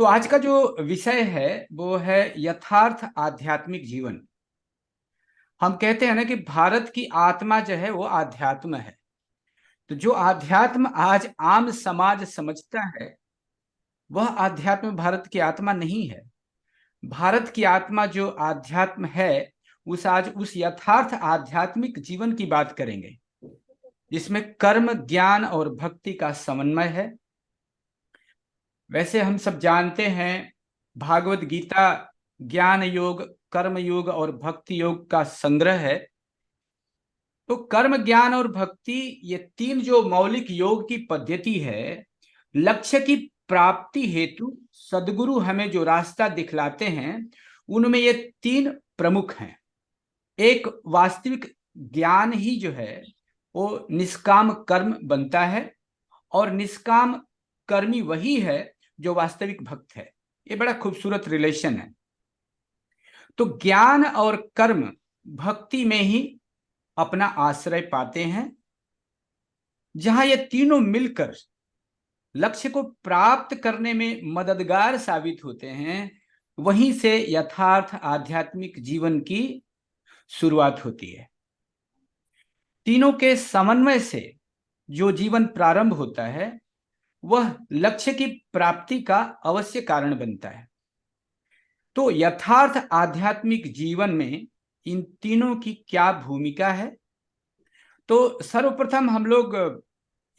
तो आज का जो विषय है वो है यथार्थ आध्यात्मिक जीवन। हम कहते हैं ना कि भारत की आत्मा जो है वो आध्यात्म है। तो जो आध्यात्म आज आम समाज समझता है वह आध्यात्म भारत की आत्मा नहीं है। भारत की आत्मा जो आध्यात्म है उस यथार्थ आध्यात्मिक जीवन की बात करेंगे, जिसमें कर्म, ज्ञान और भक्ति का समन्वय है। वैसे हम सब जानते हैं भागवत गीता ज्ञान योग, कर्म योग और भक्ति योग का संग्रह है। तो कर्म, ज्ञान और भक्ति, ये तीन जो मौलिक योग की पद्धति है, लक्ष्य की प्राप्ति हेतु सदगुरु हमें जो रास्ता दिखलाते हैं उनमें ये तीन प्रमुख हैं। एक वास्तविक ज्ञान ही जो है वो निष्काम कर्म बनता है, और निष्काम कर्मी वही है जो वास्तविक भक्त है। ये बड़ा खूबसूरत रिलेशन है। तो ज्ञान और कर्म भक्ति में ही अपना आश्रय पाते हैं। जहां ये तीनों मिलकर लक्ष्य को प्राप्त करने में मददगार साबित होते हैं, वहीं से यथार्थ आध्यात्मिक जीवन की शुरुआत होती है। तीनों के समन्वय से जो जीवन प्रारंभ होता है वह लक्ष्य की प्राप्ति का अवश्य कारण बनता है। तो यथार्थ आध्यात्मिक जीवन में इन तीनों की क्या भूमिका है? तो सर्वप्रथम हम लोग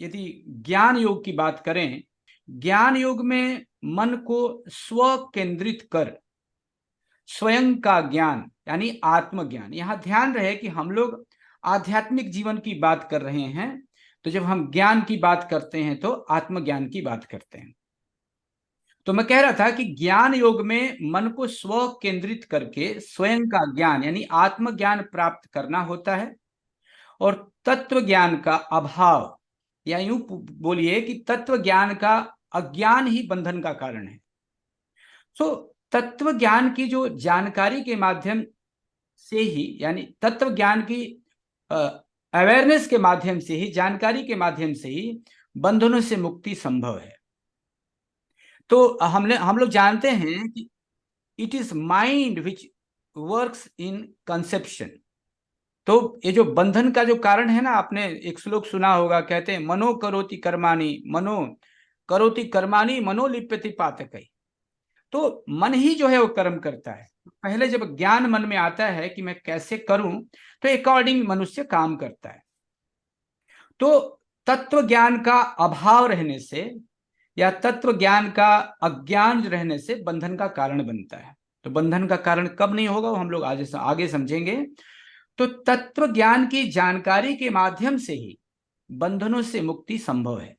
यदि ज्ञान योग की बात करें, ज्ञान योग में मन को स्व केंद्रित कर स्वयं का ज्ञान यानी आत्मज्ञान। यहां ध्यान रहे कि हम लोग आध्यात्मिक जीवन की बात कर रहे हैं, तो जब हम ज्ञान की बात करते हैं तो आत्मज्ञान की बात करते हैं। तो मैं कह रहा था कि ज्ञान योग में मन को स्व केंद्रित करके स्वयं का ज्ञान यानी आत्मज्ञान प्राप्त करना होता है। और तत्व ज्ञान का अभाव, या यूं बोलिए कि तत्व ज्ञान का अज्ञान ही बंधन का कारण है। तो तत्व ज्ञान की जो जानकारी के माध्यम से ही, यानी तत्व ज्ञान की अवेयरनेस के माध्यम से ही, जानकारी के माध्यम से ही बंधनों से मुक्ति संभव है। तो हम लोग जानते हैं कि it is mind which works in conception. तो ये जो बंधन का जो कारण है ना, आपने एक श्लोक सुना होगा, कहते हैं मनो करोति कर्माणि, मनो करोति कर्माणि मनो लिप्यति पातकै। तो मन ही जो है वो कर्म करता है। पहले जब ज्ञान मन में आता है कि मैं कैसे करूं, तो अकॉर्डिंग मनुष्य काम करता है। तो तत्व ज्ञान का अभाव रहने से या तत्व ज्ञान का अज्ञान रहने से बंधन का कारण बनता है। तो बंधन का कारण कब नहीं होगा वो हम लोग आगे समझेंगे। तो तत्व ज्ञान की जानकारी के माध्यम से ही बंधनों से मुक्ति संभव है।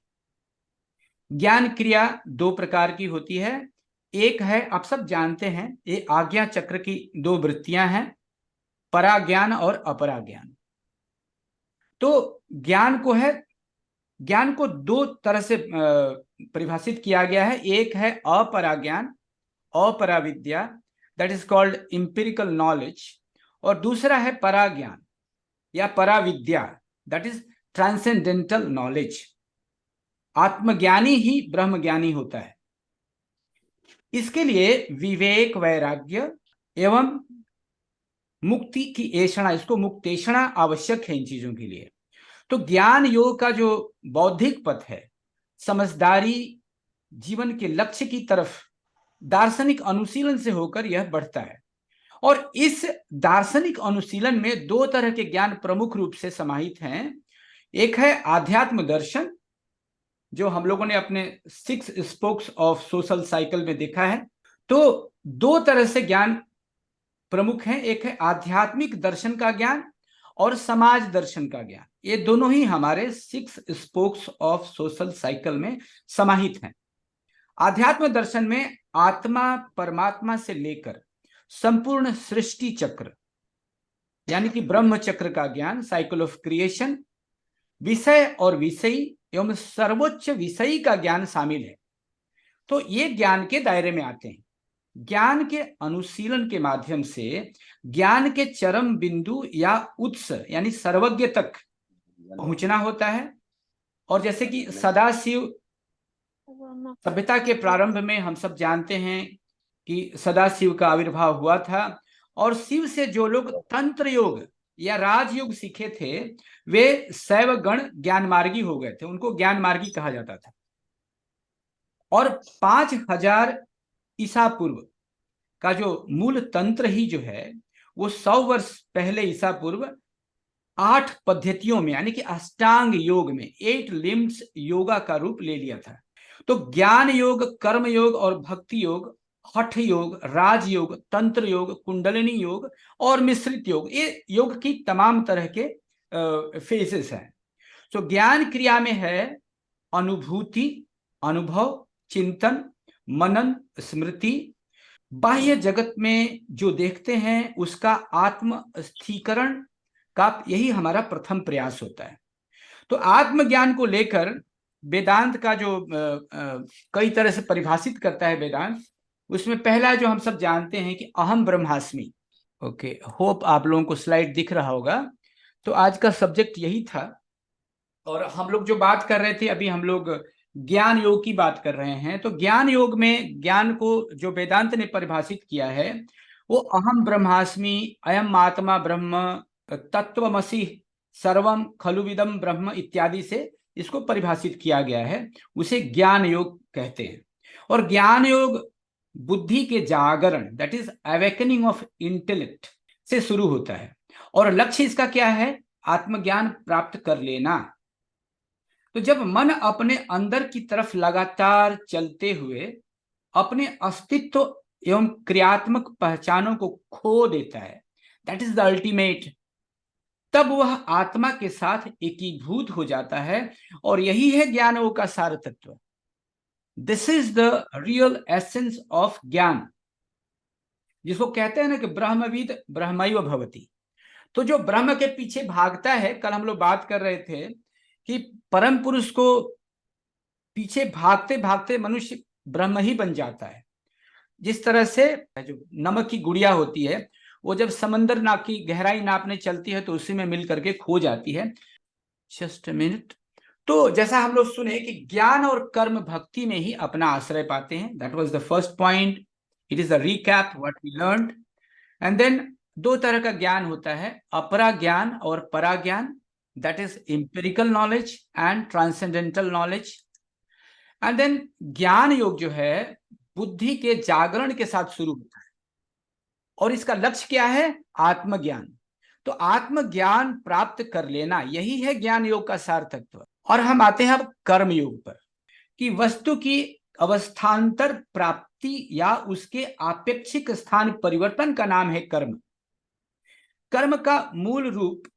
ज्ञान क्रिया दो प्रकार की होती है। एक है, आप सब जानते हैं, ये आज्ञा चक्र की दो वृत्तियां हैं, पराज्ञान और अपराज्ञान। तो ज्ञान को दो तरह से परिभाषित किया गया है। एक है अपराज्ञान, अपराविद्या, that is called empirical knowledge. और दूसरा है पराज्ञान या पराविद्या, दैट इज ट्रांसेंडेंटल नॉलेज। आत्मज्ञानी ही ब्रह्मज्ञानी होता है। इसके लिए विवेक, वैराग्य एवं मुक्ति की ऐषणा, इसको मुक्तेषणा आवश्यक है इन चीजों के लिए। तो ज्ञान योग का जो बौद्धिक पथ है, समझदारी जीवन के लक्ष्य की तरफ दार्शनिक अनुशीलन से होकर यह बढ़ता है। और इस दार्शनिक अनुशीलन में दो तरह के ज्ञान प्रमुख रूप से समाहित हैं। एक है आध्यात्म दर्शन, जो हम लोगों ने अपने 6 स्पोक्स ऑफ सोशल साइकिल में देखा है। तो दो तरह से ज्ञान प्रमुख हैं, एक है आध्यात्मिक दर्शन का ज्ञान और समाज दर्शन का ज्ञान। ये दोनों ही हमारे 6 स्पोक्स ऑफ सोशल साइकिल में समाहित हैं। आध्यात्म दर्शन में आत्मा परमात्मा से लेकर संपूर्ण सृष्टि चक्र यानी कि ब्रह्म चक्र का ज्ञान, साइकिल ऑफ क्रिएशन, विषय और विषयी एवं सर्वोच्च विषयी का ज्ञान शामिल है। तो ये ज्ञान के दायरे में आते हैं। ज्ञान के अनुशीलन के माध्यम से ज्ञान के चरम बिंदु या उत्स यानी सर्वज्ञ तक पहुंचना होता है। और जैसे कि सदाशिव सभ्यता के प्रारंभ में हम सब जानते हैं कि सदाशिव का आविर्भाव हुआ था, और शिव से जो लोग तंत्र योग या राजयोग सीखे थे वे शैव गण ज्ञान मार्गी हो गए थे, उनको ज्ञान मार्गी कहा जाता था। और 5000 ईसा पूर्व का जो मूल तंत्र ही जो है वो 100 वर्ष पहले ईसा पूर्व 8 पद्धतियों में यानी कि अष्टांग योग में 8 लिम्स योगा का रूप ले लिया था। तो ज्ञान योग, कर्म योग और भक्ति योग, हठ योग, राजयोग, तंत्र योग, कुंडलिनी योग और मिश्रित योग, ये योग की तमाम तरह के फेजेस हैं। तो ज्ञान क्रिया में है अनुभूति, अनुभव, चिंतन, मनन, स्मृति, बाह्य जगत में जो देखते हैं उसका आत्म स्थिरीकरण का यही हमारा प्रथम प्रयास होता है। तो आत्मज्ञान को लेकर वेदांत का जो कई तरह से परिभाषित करता है वेदांत, उसमें पहला जो हम सब जानते हैं कि अहम ब्रह्मास्मि। ओके, होप आप लोगों को स्लाइड दिख रहा होगा। तो आज का सब्जेक्ट यही था, और हम लोग जो बात कर रहे थे अभी हम लोग ज्ञान योग की बात कर रहे हैं। तो ज्ञान योग में ज्ञान को जो वेदांत ने परिभाषित किया है वो अहम ब्रह्मास्मि, अयम आत्मा ब्रह्म, तत्वमसि सर्वम खलुविदम ब्रह्म इत्यादि से इसको परिभाषित किया गया है, उसे ज्ञान योग कहते हैं। और ज्ञान योग बुद्धि के जागरण, that is awakening of intellect से शुरू होता है, और लक्ष्य इसका क्या है? आत्मज्ञान प्राप्त कर लेना। तो जब मन अपने अंदर की तरफ लगातार चलते हुए अपने अस्तित्व एवं क्रियात्मक पहचानों को खो देता है, दैट इज द अल्टीमेट, तब वह आत्मा के साथ एकीभूत हो जाता है, और यही है ज्ञान योग का सार तत्व। This is the real essence of ज्ञान, जिसको कहते हैं ना कि ब्रह्मविद ब्रह्मैव भवति। तो जो ब्रह्म के पीछे भागता है, कल हम लोग बात कर रहे थे कि परम पुरुष को पीछे भागते भागते मनुष्य ब्रह्म ही बन जाता है। जिस तरह से जो नमक की गुड़िया होती है वो जब समंदर ना की गहराई नापने चलती है तो उसी में मिल करके खो जाती है। Just a minute. तो जैसा हम लोग सुने कि ज्ञान और कर्म भक्ति में ही अपना आश्रय पाते हैं, that was the first point. It is a recap what we learned. And then दो तरह का ज्ञान होता है, अपरा ज्ञान और परा ज्ञान, that is empirical knowledge and transcendental knowledge. And then ज्ञान योग जो है बुद्धि के जागरण के साथ शुरू होता है, और इसका लक्ष्य क्या है? आत्मज्ञान। तो आत्मज्ञान प्राप्त कर लेना, यही है ज्ञान योग का सार तत्व। और हम आते हैं अब कर्म योग पर, कि वस्तु की अवस्थान्तर प्राप्ति या उसके आपेक्षिक स्थान परिवर्तन का नाम है कर्म। कर्म का मूल रूप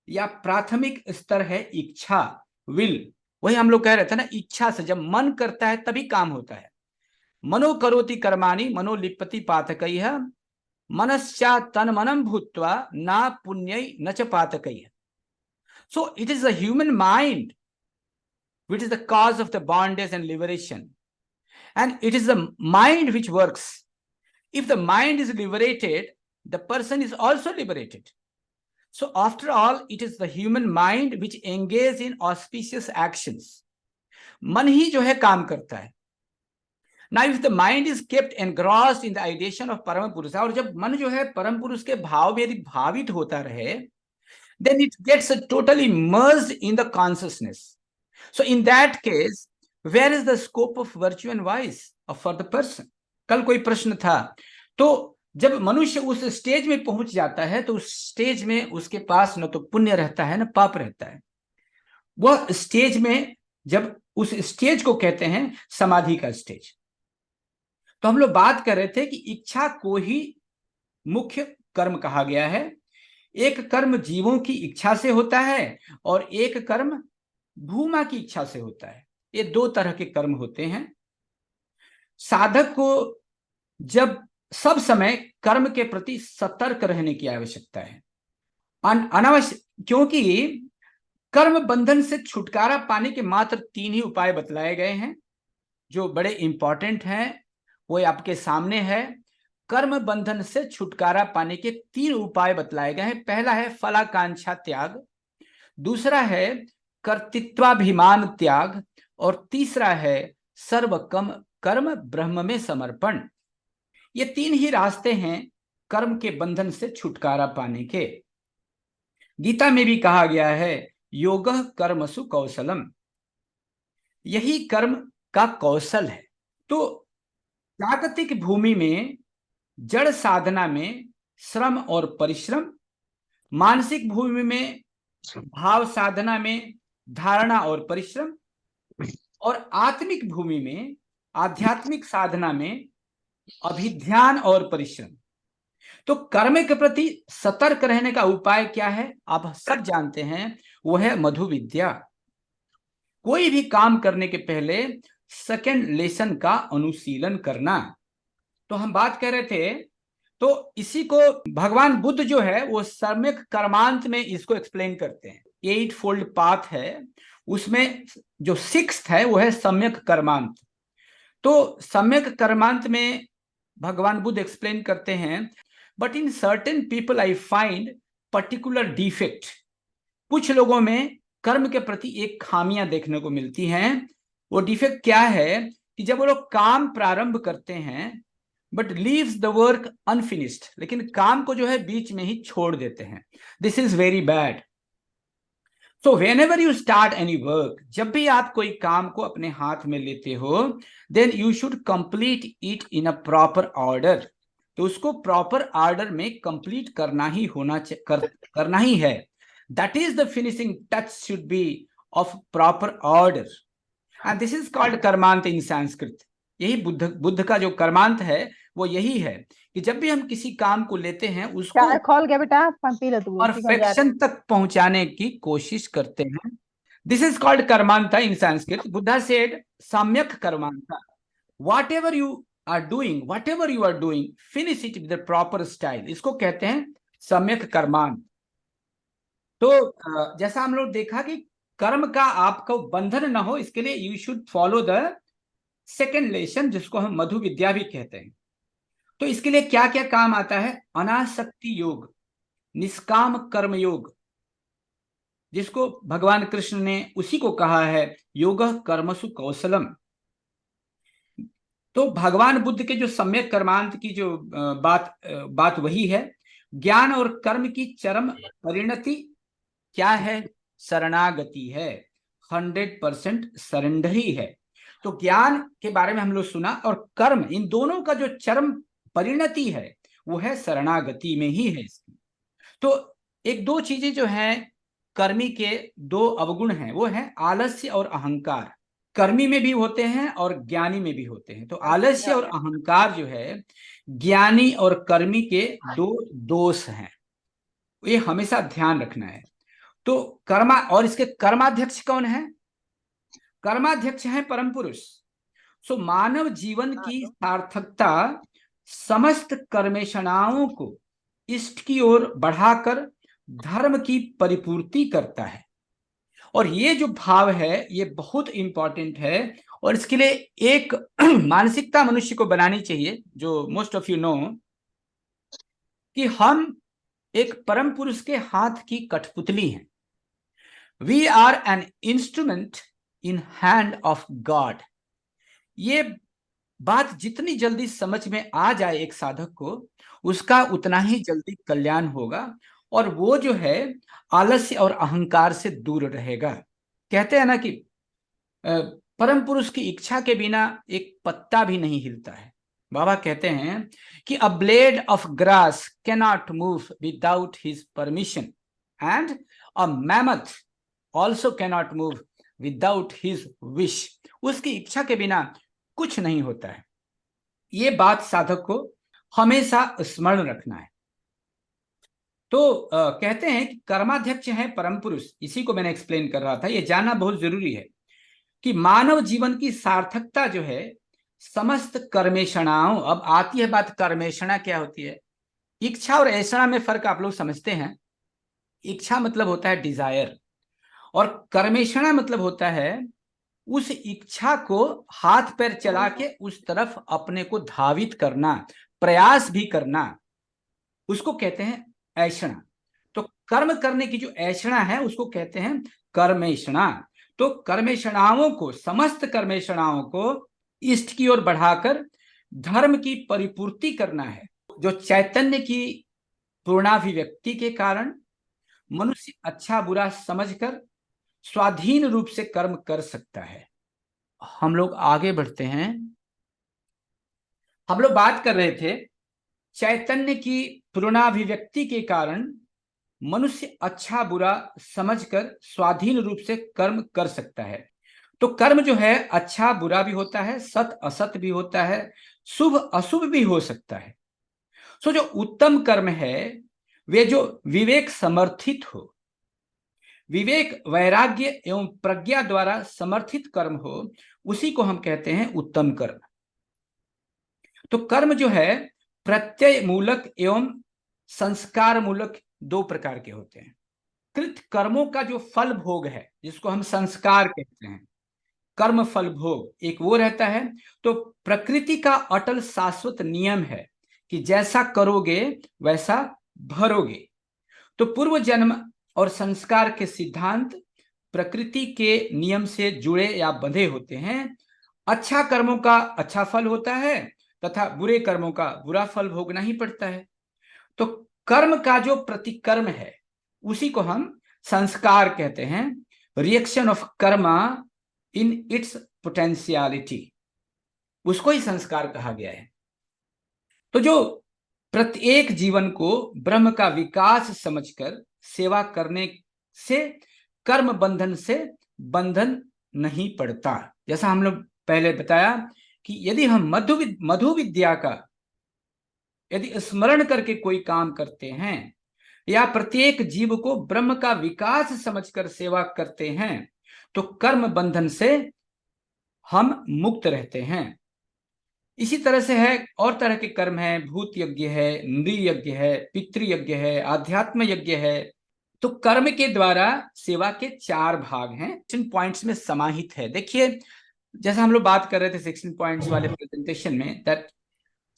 या प्राथमिक स्तर है इच्छा, विल। वही हम लोग कह रहे थे ना, इच्छा से जब मन करता है तभी काम होता है। मनो करोति कर्माणि मनो लिप्यति पातकैः, मनश्चा तन्मनं भूत्वा ना पुण्यै न च पातकैः। So it is the human mind which is the cause of the bondage and liberation, and it is the mind which works. If the mind is liberated, the person is also liberated. So after all, it is the human mind which engages in auspicious actions. मन ही जो है काम करता है। Now if the mind is kept engrossed in the ideation of परम पुरुष, और जब मन जो है परम पुरुष के भाव में यदि भावित होता रहे, then it gets totally merged in the consciousness. So in that case, where is the scope of virtue and vice for the person? कल कोई प्रश्न था, तो जब मनुष्य उस स्टेज में पहुंच जाता है तो उस स्टेज में उसके पास न तो पुण्य रहता है न पाप रहता है। वह स्टेज में, जब उस स्टेज को कहते हैं समाधि का स्टेज। तो हम लोग बात कर रहे थे कि इच्छा को ही मुख्य कर्म कहा गया है। एक कर्म जीवों की इच्छा से होता है और एक कर्म भूमा की इच्छा से होता है। ये दो तरह के कर्म होते हैं। साधक को जब सब समय कर्म के प्रति सतर्क रहने की आवश्यकता है, अनावश्यक, क्योंकि कर्म बंधन से छुटकारा पाने के मात्र 3 ही उपाय बतलाए गए हैं जो बड़े इंपॉर्टेंट हैं। वो आपके सामने है। कर्म बंधन से छुटकारा पाने के 3 उपाय बतलाए गए हैं। पहला है फलाकांक्षा त्याग, दूसरा है कर्तृत्वाभिमान त्याग, और तीसरा है सर्व कर्म ब्रह्म में समर्पण। ये 3 ही रास्ते हैं कर्म के बंधन से छुटकारा पाने के। गीता में भी कहा गया है योगः कर्मसु कौशलम, यही कर्म का कौशल है। तो जागतिक भूमि में जड़ साधना में श्रम और परिश्रम, मानसिक भूमि में भाव साधना में धारणा और परिश्रम, और आत्मिक भूमि में आध्यात्मिक साधना में अभिध्यान और परिश्रम। तो कर्म के प्रति सतर्क रहने का उपाय क्या है, आप सब जानते हैं, वो है मधु विद्या। कोई भी काम करने के पहले सेकंड लेसन का अनुशीलन करना। तो हम बात कर रहे थे, तो इसी को भगवान बुद्ध जो है वो सम्यक कर्मांत में इसको एक्सप्लेन करते हैं। 8 फोल्ड पाथ है, उसमें जो 6th है वो है सम्यक कर्मांत। तो सम्यक कर्मांत में भगवान बुद्ध एक्सप्लेन करते हैं, but in certain people I find particular defect. कुछ लोगों में कर्म के प्रति एक खामियां देखने को मिलती हैं। वो डिफेक्ट क्या है कि जब वो लोग काम प्रारंभ करते हैं but leaves the work unfinished, लेकिन काम को जो है बीच में ही छोड़ देते हैं। This is very bad. So whenever you start any work, जब भी आप कोई काम को अपने हाथ में लेते हो, then you should complete it in a proper order. तो उसको प्रॉपर ऑर्डर में कंप्लीट करना ही करना ही है। That is the finishing touch should be of proper order, and this is called कर्मांत इन संस्कृत। यही बुद्ध का जो कर्मांत है वो यही है कि जब भी हम किसी काम को लेते हैं उसको खोल गया बेटा, पी लो तू, परफेक्शन तक पहुंचाने की कोशिश करते हैं। दिस इज कॉल्ड कर्मांता इन संस्कृत। बुद्धा सेड सम्यक कर्मांता, whatever you are doing finish it with proper style. इसको कहते हैं सम्यक कर्मांत। तो जैसा हम लोग देखा कि कर्म का आपको बंधन न हो, इसके लिए you should follow the second lesson, जिसको हम मधु विद्या भी कहते हैं। तो इसके लिए क्या क्या काम आता है, अनासक्ति योग, निष्काम कर्म योग, जिसको भगवान कृष्ण ने उसी को कहा है योगः कर्मसु कौशलम। तो भगवान बुद्ध के जो सम्यक कर्मांत की जो बात वही है। ज्ञान और कर्म की चरम परिणति क्या है, शरणागति है, 100% सरेंडरी है। तो ज्ञान के बारे में हम लोग सुना, और कर्म, इन दोनों का जो चरम परिणति है वो है शरणागति में ही है इसकी। तो एक दो चीजें जो हैं कर्मी के, 2 अवगुण हैं, वो है आलस्य और अहंकार। कर्मी में भी होते हैं और ज्ञानी में भी होते हैं। तो आलस्य और अहंकार जो है ज्ञानी और कर्मी के 2 दोष हैं, ये हमेशा ध्यान रखना है। तो कर्मा, और इसके कर्माध्यक्ष कौन है, कर्माध्यक्ष है परम पुरुष। सो मानव जीवन की सार्थकता समस्त कर्मेषणाओं को इष्ट की ओर बढ़ाकर धर्म की परिपूर्ति करता है। और ये जो भाव है ये बहुत इंपॉर्टेंट है, और इसके लिए एक मानसिकता मनुष्य को बनानी चाहिए, जो मोस्ट ऑफ यू नो, कि हम एक परम पुरुष के हाथ की कठपुतली हैं। We are an instrument in hand of God. ये बात जितनी जल्दी समझ में आ जाए एक साधक को, उसका उतना ही जल्दी कल्याण होगा, और वो जो है आलस्य और अहंकार से दूर रहेगा। कहते हैं ना कि परम पुरुष की इच्छा के बिना एक पत्ता भी नहीं हिलता है। बाबा कहते हैं कि a blade of grass cannot move without his permission, and a mammoth also cannot move without his wish. उसकी इच्छा के बिना कुछ नहीं होता है। ये बात साधक को हमेशा स्मरण रखना है। तो कहते हैं कि कर्माध्यक्ष है परम पुरुष, इसी को मैंने एक्सप्लेन कर रहा था। ये जानना बहुत जरूरी है कि मानव जीवन की सार्थकता जो है समस्त कर्मेषणाओं, अब आती है बात कर्मेषणा क्या होती है। इच्छा और ऐषणा में फर्क आप लोग समझते हैं। इच्छा मतलब होता है डिजायर, और कर्मेषणा मतलब होता है उस इच्छा को हाथ पैर चला के उस तरफ अपने को धावित करना, प्रयास भी करना, उसको कहते हैं ऐषणा। तो कर्म करने की जो ऐषणा है उसको कहते हैं कर्मेषणा। तो कर्मेषणाओं को, समस्त कर्मेषणाओं को इष्ट की ओर बढ़ाकर धर्म की परिपूर्ति करना है। जो चैतन्य की पूर्णाभिव्यक्ति के कारण मनुष्य अच्छा बुरा समझकर स्वाधीन रूप से कर्म कर सकता है। हम लोग आगे बढ़ते हैं। हम लोग बात कर रहे थे चैतन्य की पूर्णाभिव्यक्ति के कारण मनुष्य अच्छा बुरा समझकर स्वाधीन रूप से कर्म कर सकता है। तो कर्म जो है अच्छा बुरा भी होता है, सत असत भी होता है, शुभ अशुभ भी हो सकता है। सो जो उत्तम कर्म है वे जो विवेक समर्थित हो, विवेक वैराग्य एवं प्रज्ञा द्वारा समर्थित कर्म हो, उसी को हम कहते हैं उत्तम कर्म। तो कर्म जो है प्रत्यय मूलक एवं संस्कार मूलक दो प्रकार के होते हैं। कृत कर्मों का जो फल भोग है जिसको हम संस्कार कहते हैं, कर्म फल भोग एक वो रहता है। तो प्रकृति का अटल शाश्वत नियम है कि जैसा करोगे वैसा भरोगे। तो पूर्व जन्म और संस्कार के सिद्धांत प्रकृति के नियम से जुड़े या बंधे होते हैं। अच्छा कर्मों का अच्छा फल होता है तथा बुरे कर्मों का बुरा फल भोगना ही पड़ता है। तो कर्म का जो प्रतिकर्म है उसी को हम संस्कार कहते हैं। Reaction of Karma in its potentiality, उसको ही संस्कार कहा गया है। तो जो प्रत्येक जीवन को ब्रह्म का विकास समझकर सेवा करने से कर्म बंधन से बंधन नहीं पड़ता। जैसा हम लोग पहले बताया कि यदि हम मधु विद्या का यदि स्मरण करके कोई काम करते हैं या प्रत्येक जीव को ब्रह्म का विकास समझकर सेवा करते हैं तो कर्म बंधन से हम मुक्त रहते हैं। इसी तरह से है और तरह के कर्म है, भूत यज्ञ है, नृ यज्ञ है, पितृ यज्ञ है, आध्यात्म यज्ञ है। तो कर्म के द्वारा सेवा के चार भाग हैं, 16 पॉइंट्स में समाहित है। देखिए जैसा हम लोग बात कर रहे थे 16 पॉइंट्स वाले प्रेजेंटेशन में, that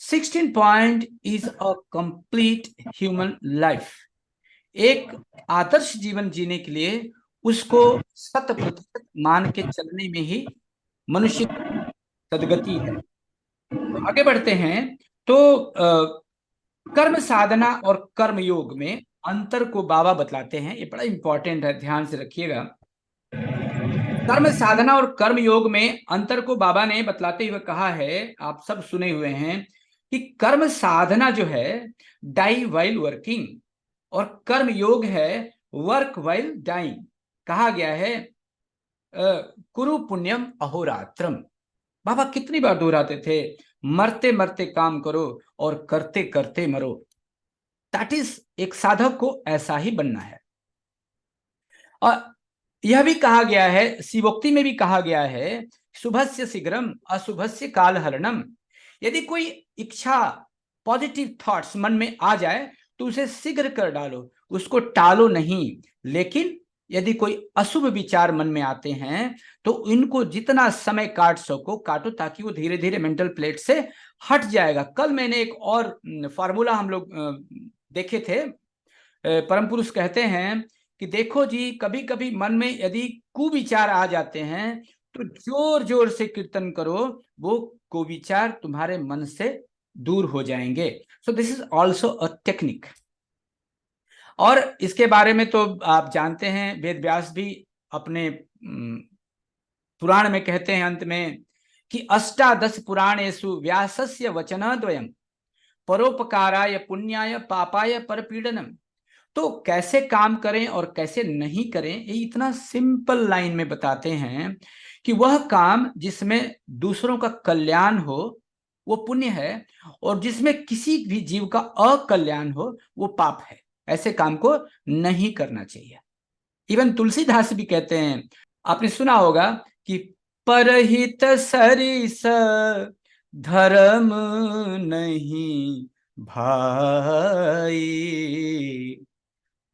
16 point is a complete human life. एक आदर्श जीवन जीने के लिए उसको 100% मान के चलने में ही मनुष्य सदगति है। तो आगे बढ़ते हैं। तो कर्म साधना और कर्म योग में अंतर को बाबा बतलाते हैं। ये बड़ा इंपॉर्टेंट है, ध्यान से रखिएगा। कर्म साधना और कर्म योग में अंतर को बाबा ने बतलाते हुए कहा है, आप सब सुने हुए हैं, कि कर्म साधना जो है डाई वाइल वर्किंग और कर्म योग है वर्क वाइल डाइंग। कहा गया है कुरु पुण्यम अहोरात्रम। बाबा कितनी बार दोहराते थे, मरते मरते काम करो और करते करते मरो। दैट इज, एक साधक को ऐसा ही बनना है। और यह भी कहा गया है, शिवोक्ति में भी कहा गया है, शुभस्य शीघ्रम अशुभस्य कालहरणम। यदि कोई इच्छा पॉजिटिव थॉट्स मन में आ जाए तो उसे शीघ्र कर डालो, उसको टालो नहीं। लेकिन यदि कोई अशुभ विचार मन में आते हैं तो इनको जितना समय काट सको काटो, ताकि वो धीरे धीरे मेंटल प्लेट से हट जाएगा। कल मैंने एक और फार्मूला हम लोग देखे थे। परम पुरुष कहते हैं कि देखो जी, कभी कभी मन में यदि कुविचार आ जाते हैं तो जोर जोर से कीर्तन करो, वो कुविचार तुम्हारे मन से दूर हो जाएंगे। So this is also a technique. और इसके बारे में तो आप जानते हैं, वेद व्यास भी अपने पुराण में कहते हैं अंत में कि अष्टादश पुराणेषु व्यासस्य वचनद्वयम् परोपकाराय पुण्याय पापाय परपीडनम। तो कैसे काम करें और कैसे नहीं करें, ये इतना सिंपल लाइन में बताते हैं कि वह काम जिसमें दूसरों का कल्याण हो वो पुण्य है, और जिसमें किसी भी जीव का अकल्याण हो वो पाप है। ऐसे काम को नहीं करना चाहिए। इवन तुलसीदास भी कहते हैं, आपने सुना होगा कि परहित सरिस धर्म नहीं भाई,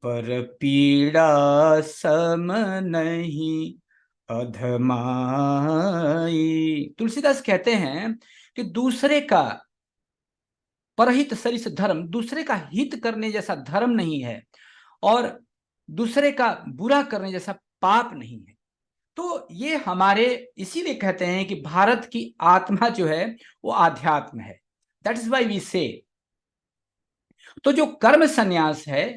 पर पीड़ा सम नहीं अधमाई। तुलसीदास कहते हैं कि दूसरे का परहित सरिस धर्म, दूसरे का हित करने जैसा धर्म नहीं है, और दूसरे का बुरा करने जैसा पाप नहीं है। तो ये हमारे इसीलिए कहते हैं कि भारत की आत्मा जो है वो आध्यात्म है। दैट इज वाई वी से। तो जो कर्म संन्यास है,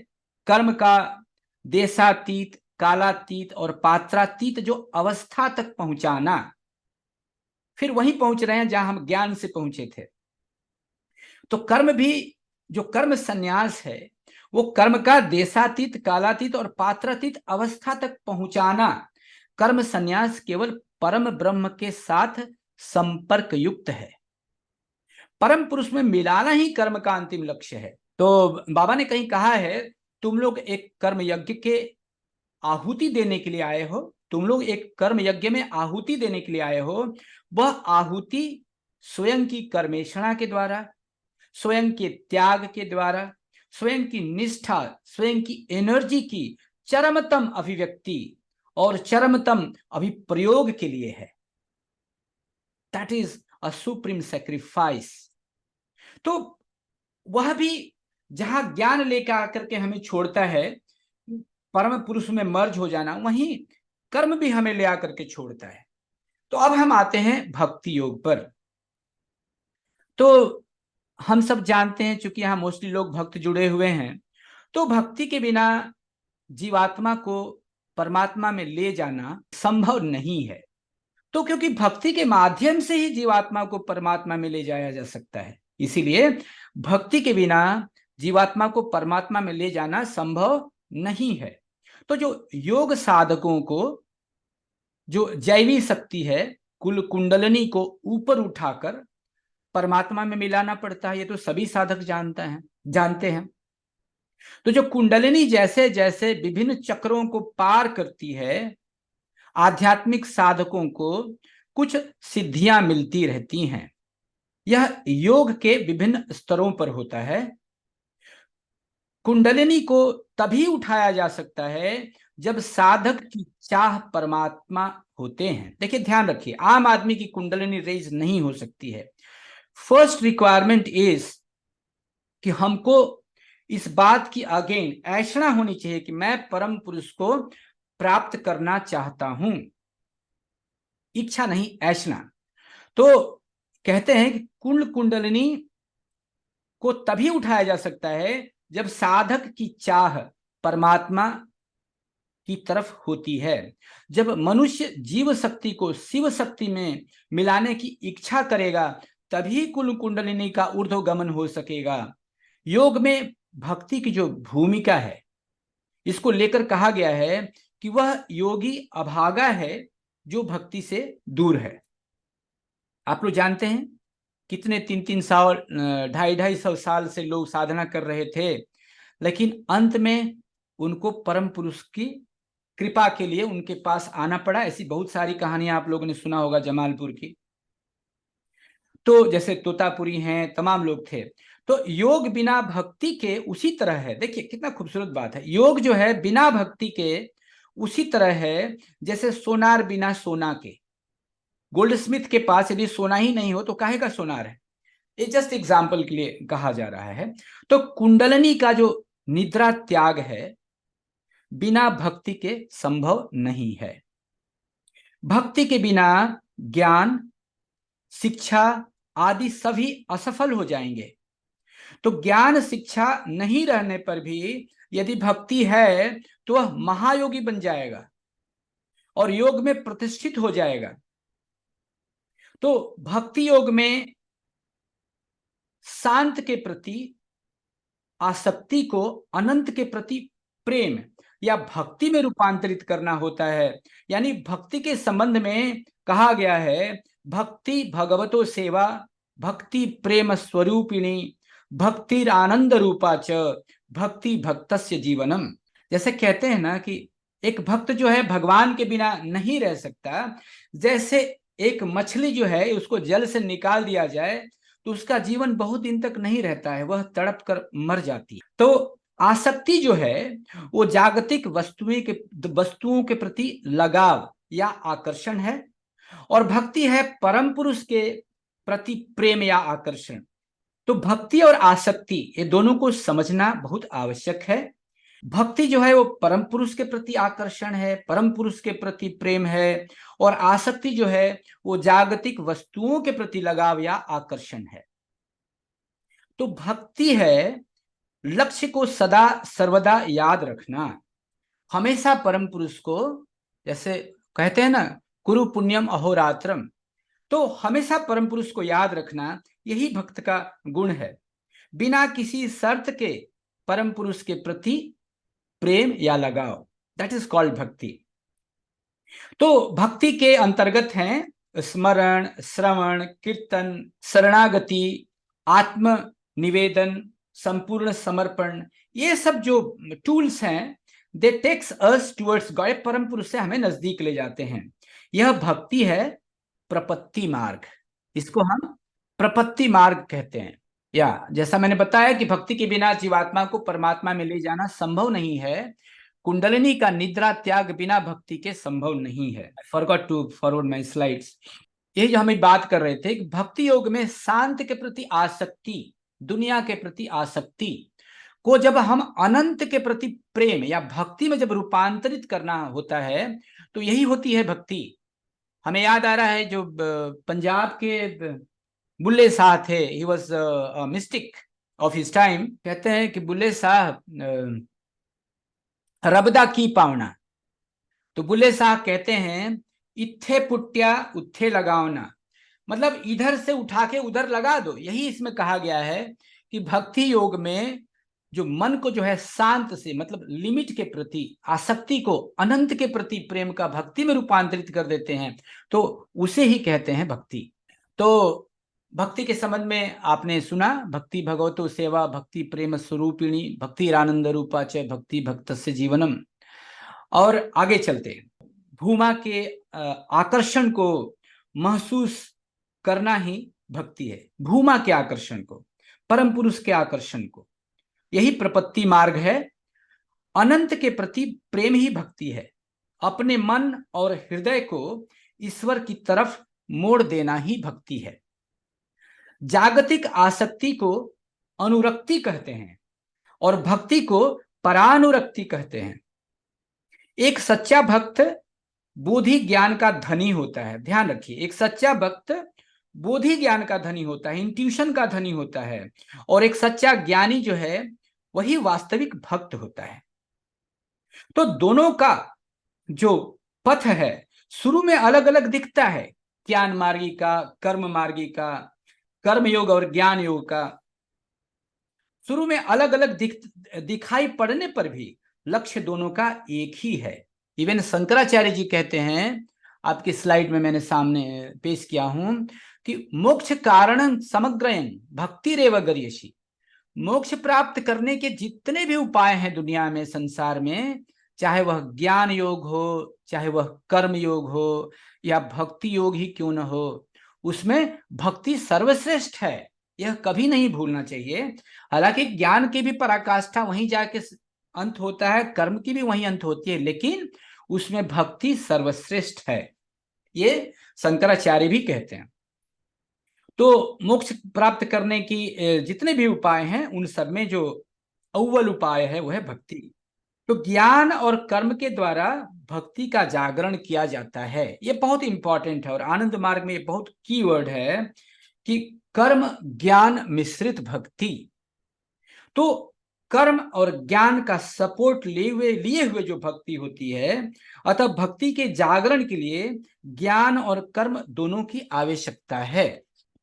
कर्म का देशातीत, कालातीत और पात्रातीत जो अवस्था तक पहुंचाना, फिर वहीं पहुंच रहे हैं जहां हम ज्ञान से पहुंचे थे। तो कर्म भी, जो कर्म संन्यास है, वो कर्म का देशातीत, कालातीत और पात्रातीत अवस्था तक पहुंचाना। कर्म संन्यास केवल परम ब्रह्म के साथ संपर्क युक्त है। परम पुरुष में मिलाना ही कर्म का अंतिम लक्ष्य है। तो बाबा ने कहीं कहा है, तुम लोग एक कर्म यज्ञ के आहुति देने के लिए आए हो, तुम लोग एक कर्म यज्ञ में आहुति देने के लिए आए हो। वह आहुति स्वयं की कर्मेषणा के द्वारा, स्वयं के त्याग के द्वारा, स्वयं की निष्ठा, स्वयं की एनर्जी की चरमतम अभिव्यक्ति और चरमतम अभिप्रयोग के लिए है। That is a supreme sacrifice. तो वह भी जहां ज्ञान लेकर आकर के हमें छोड़ता है, परम पुरुष में मर्ज हो जाना, वहीं कर्म भी हमें ले आकर के छोड़ता है। तो अब हम आते हैं भक्ति योग पर। तो हम सब जानते हैं, चूंकि यहाँ मोस्टली लोग भक्त जुड़े हुए हैं, तो भक्ति के बिना जीवात्मा को परमात्मा में ले जाना संभव नहीं है। तो क्योंकि भक्ति के माध्यम से ही जीवात्मा को परमात्मा में ले जाया जा सकता है, इसीलिए भक्ति के बिना जीवात्मा को परमात्मा में ले जाना संभव नहीं है। तो जो योग साधकों को जो दैवी शक्ति है, कुल कुंडलनी को ऊपर उठाकर परमात्मा में मिलाना पड़ता है, ये तो सभी साधक जानते हैं। तो जो कुंडलिनी जैसे जैसे विभिन्न चक्रों को पार करती है, आध्यात्मिक साधकों को कुछ सिद्धियां मिलती रहती हैं। यह योग के विभिन्न स्तरों पर होता है। कुंडलिनी को तभी उठाया जा सकता है जब साधक की चाह परमात्मा होते हैं। देखिए, ध्यान रखिए, आम आदमी की कुंडलिनी रेज नहीं हो सकती है। फर्स्ट रिक्वायरमेंट इज कि हमको इस बात की अगेन ऐषणा होनी चाहिए कि मैं परम पुरुष को प्राप्त करना चाहता हूं। इच्छा नहीं, ऐषणा। तो कहते हैं कि कुंडलिनी को तभी उठाया जा सकता है जब साधक की चाह परमात्मा की तरफ होती है। जब मनुष्य जीव शक्ति को शिव शक्ति में मिलाने की इच्छा करेगा, तभी कुल कुंडलिनी का ऊर्ध्वगमन हो सकेगा। योग में भक्ति की जो भूमिका है, इसको लेकर कहा गया है कि वह योगी अभागा है जो भक्ति से दूर है। आप लोग जानते हैं कितने 300-300 250 साल से लोग साधना कर रहे थे, लेकिन अंत में उनको परम पुरुष की कृपा के लिए उनके पास आना पड़ा। ऐसी बहुत सारी कहानियां आप लोगों ने सुना होगा जमालपुर की। तो जैसे तोतापुरी हैं, तमाम लोग थे। तो योग बिना भक्ति के उसी तरह है। देखिए कितना खूबसूरत बात है। योग जो है बिना भक्ति के उसी तरह है जैसे सोनार बिना सोना के। गोल्ड स्मिथ के पास यदि सोना ही नहीं हो तो काहे का सोनार है। ये जस्ट एग्जाम्पल के लिए कहा जा रहा है। तो कुंडलनी का जो निद्रा त्याग है, बिना भक्ति के संभव नहीं है। भक्ति के बिना ज्ञान, शिक्षा आदि सभी असफल हो जाएंगे। तो ज्ञान शिक्षा नहीं रहने पर भी यदि भक्ति है तो वह महायोगी बन जाएगा और योग में प्रतिष्ठित हो जाएगा। तो भक्ति योग में शांत के प्रति आसक्ति को अनंत के प्रति प्रेम या भक्ति में रूपांतरित करना होता है। यानी भक्ति के संबंध में कहा गया है, भक्ति भगवतो सेवा, भक्ति प्रेम स्वरूपिणी, भक्ति आनंद रूपा च, भक्ति भक्तस्य जीवनम। जैसे कहते हैं ना कि एक भक्त जो है भगवान के बिना नहीं रह सकता। जैसे एक मछली जो है उसको जल से निकाल दिया जाए तो उसका जीवन बहुत दिन तक नहीं रहता है, वह तड़प कर मर जाती है। तो आसक्ति जो है वो जागतिक वस्तुओं के प्रति लगाव या आकर्षण है, और भक्ति है परम पुरुष के प्रति प्रेम या आकर्षण। तो भक्ति और आसक्ति ये दोनों को समझना बहुत आवश्यक है। भक्ति जो है वो परम पुरुष के प्रति आकर्षण है, परम पुरुष के प्रति प्रेम है, और आसक्ति जो है वो जागतिक वस्तुओं के प्रति लगाव या आकर्षण है। तो भक्ति है लक्ष्य को सदा सर्वदा याद रखना, हमेशा परम पुरुष को, जैसे कहते हैं ना, कुरु पुण्यम अहोरात्रम, तो हमेशा परम पुरुष को याद रखना, यही भक्त का गुण है। बिना किसी शर्त के परम पुरुष के प्रति प्रेम या लगाव, दैट इज कॉल्ड भक्ति। तो भक्ति के अंतर्गत हैं स्मरण, श्रवण, कीर्तन, शरणागति, आत्म निवेदन, संपूर्ण समर्पण। ये सब जो टूल्स हैं, दे टेक्स अस टुवर्ड्स गॉड, परम पुरुष से हमें नजदीक ले जाते हैं। यह भक्ति है प्रपत्ति मार्ग, इसको हम प्रपत्ति मार्ग कहते हैं। या जैसा मैंने बताया कि भक्ति के बिना जीवात्मा को परमात्मा में ले जाना संभव नहीं है। कुंडलिनी का निद्रा त्याग बिना भक्ति के संभव नहीं है। I forgot to forward my slides. ये जो हम बात कर रहे थे, भक्ति योग में शांत के प्रति आसक्ति, दुनिया के प्रति आसक्ति को जब हम अनंत के प्रति प्रेम या भक्ति में जब रूपांतरित करना होता है, तो यही होती है भक्ति। हमें याद आ रहा है जो पंजाब के बुल्ले शाह थे, he was mistake of his time. कहते हैं कि बुल्ले शाह रबदा की पावना, तो बुल्ले शाह कहते हैं इत्थे पुट्या उत्थे लगावना, मतलब इधर से उठा के उधर लगा दो। यही इसमें कहा गया है कि भक्ति योग में जो मन को जो है शांत से, मतलब लिमिट के प्रति आसक्ति को अनंत के प्रति प्रेम का भक्ति में रूपांतरित कर देते हैं, तो उसे ही कहते हैं भक्ति। तो भक्ति के संबंध में आपने सुना, भक्ति भगवतो सेवा, भक्ति प्रेम स्वरूपिणी, भक्ति आनंद रूपा च, भक्ति भक्तस्य जीवनम। और आगे चलते हैं, भूमा के आकर्षण को महसूस करना ही भक्ति है। भूमा के आकर्षण को, परम पुरुष के आकर्षण को, यही प्रपत्ति मार्ग है। अनंत के प्रति प्रेम ही भक्ति है। अपने मन और हृदय को ईश्वर की तरफ मोड़ देना ही भक्ति है। जागतिक आसक्ति को अनुरक्ति कहते हैं और भक्ति को परानुरक्ति कहते हैं। एक सच्चा भक्त बोधि ज्ञान का धनी होता है। ध्यान रखिए, एक सच्चा भक्त बोधि ज्ञान का धनी होता है, इंट्यूशन का धनी होता है, और एक सच्चा ज्ञानी जो है वही वास्तविक भक्त होता है। तो दोनों का जो पथ है शुरू में अलग अलग दिखता है, ज्ञान मार्गी का, कर्म मार्गी का, कर्म योग और ज्ञान योग का शुरू में अलग अलग दिखाई पड़ने पर भी लक्ष्य दोनों का एक ही है। इवन शंकराचार्य जी कहते हैं, आपकी स्लाइड में मैंने सामने पेश किया हूं, कि मोक्ष कारण समग्रयन भक्ति रेव गरियसी। मोक्ष प्राप्त करने के जितने भी उपाय हैं दुनिया में, संसार में, चाहे वह ज्ञान योग हो, चाहे वह कर्म योग हो, या भक्ति योग ही क्यों न हो, उसमें भक्ति सर्वश्रेष्ठ है। यह कभी नहीं भूलना चाहिए। हालांकि ज्ञान की भी पराकाष्ठा वहीं जाके अंत होता है, कर्म की भी वहीं अंत होती है, लेकिन उसमें भक्ति सर्वश्रेष्ठ है, ये शंकराचार्य भी कहते हैं। तो मोक्ष प्राप्त करने की जितने भी उपाय हैं, उन सब में जो अव्वल उपाय है वह है भक्ति। तो ज्ञान और कर्म के द्वारा भक्ति का जागरण किया जाता है। ये बहुत इंपॉर्टेंट है, और आनंद मार्ग में ये बहुत की वर्ड है कि कर्म ज्ञान मिश्रित भक्ति। तो कर्म और ज्ञान का सपोर्ट लिए हुए जो भक्ति होती है, अतः भक्ति के जागरण के लिए ज्ञान और कर्म दोनों की आवश्यकता है।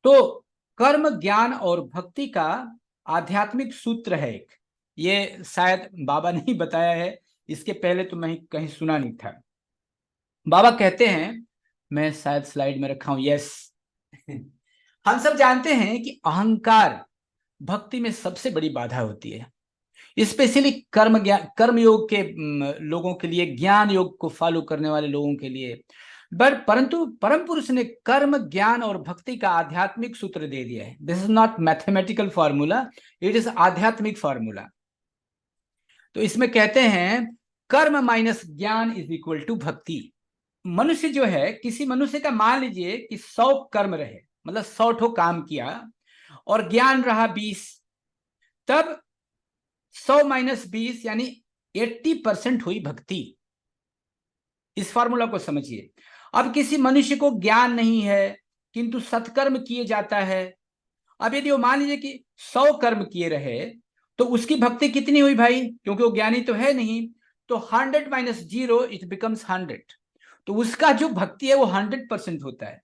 तो कर्म, ज्ञान और भक्ति का आध्यात्मिक सूत्र है एक, ये शायद बाबा ने ही बताया है, इसके पहले तो मैं कहीं सुना नहीं था। बाबा कहते हैं, मैं शायद स्लाइड में रखा हूं, यस हम सब जानते हैं कि अहंकार भक्ति में सबसे बड़ी बाधा होती है, स्पेशली कर्म योग के लोगों के लिए, ज्ञान योग को फॉलो करने वाले लोगों के लिए। परंतु परम पुरुष ने कर्म, ज्ञान और भक्ति का आध्यात्मिक सूत्र दे दिया है। This is not mathematical formula, it is आध्यात्मिक फॉर्मूला। तो इसमें कहते हैं कर्म माइनस ज्ञान इज इक्वल टू भक्ति। मनुष्य जो है, किसी मनुष्य का मान लीजिए कि 100 कर्म रहे, मतलब 100 ठो काम किया, और ज्ञान रहा 20, तब 100 - 20 यानी 80% हुई भक्ति। इस फार्मूला को समझिए। अब किसी मनुष्य को ज्ञान नहीं है किंतु सत्कर्म किए जाता है। अब यदि वो मान लीजिए कि 100 कर्म किए रहे तो उसकी भक्ति कितनी हुई भाई, क्योंकि वो ज्ञानी तो है नहीं। तो 100 माइनस 0 इट बिकम्स 100। तो उसका जो भक्ति है वो 100% होता है।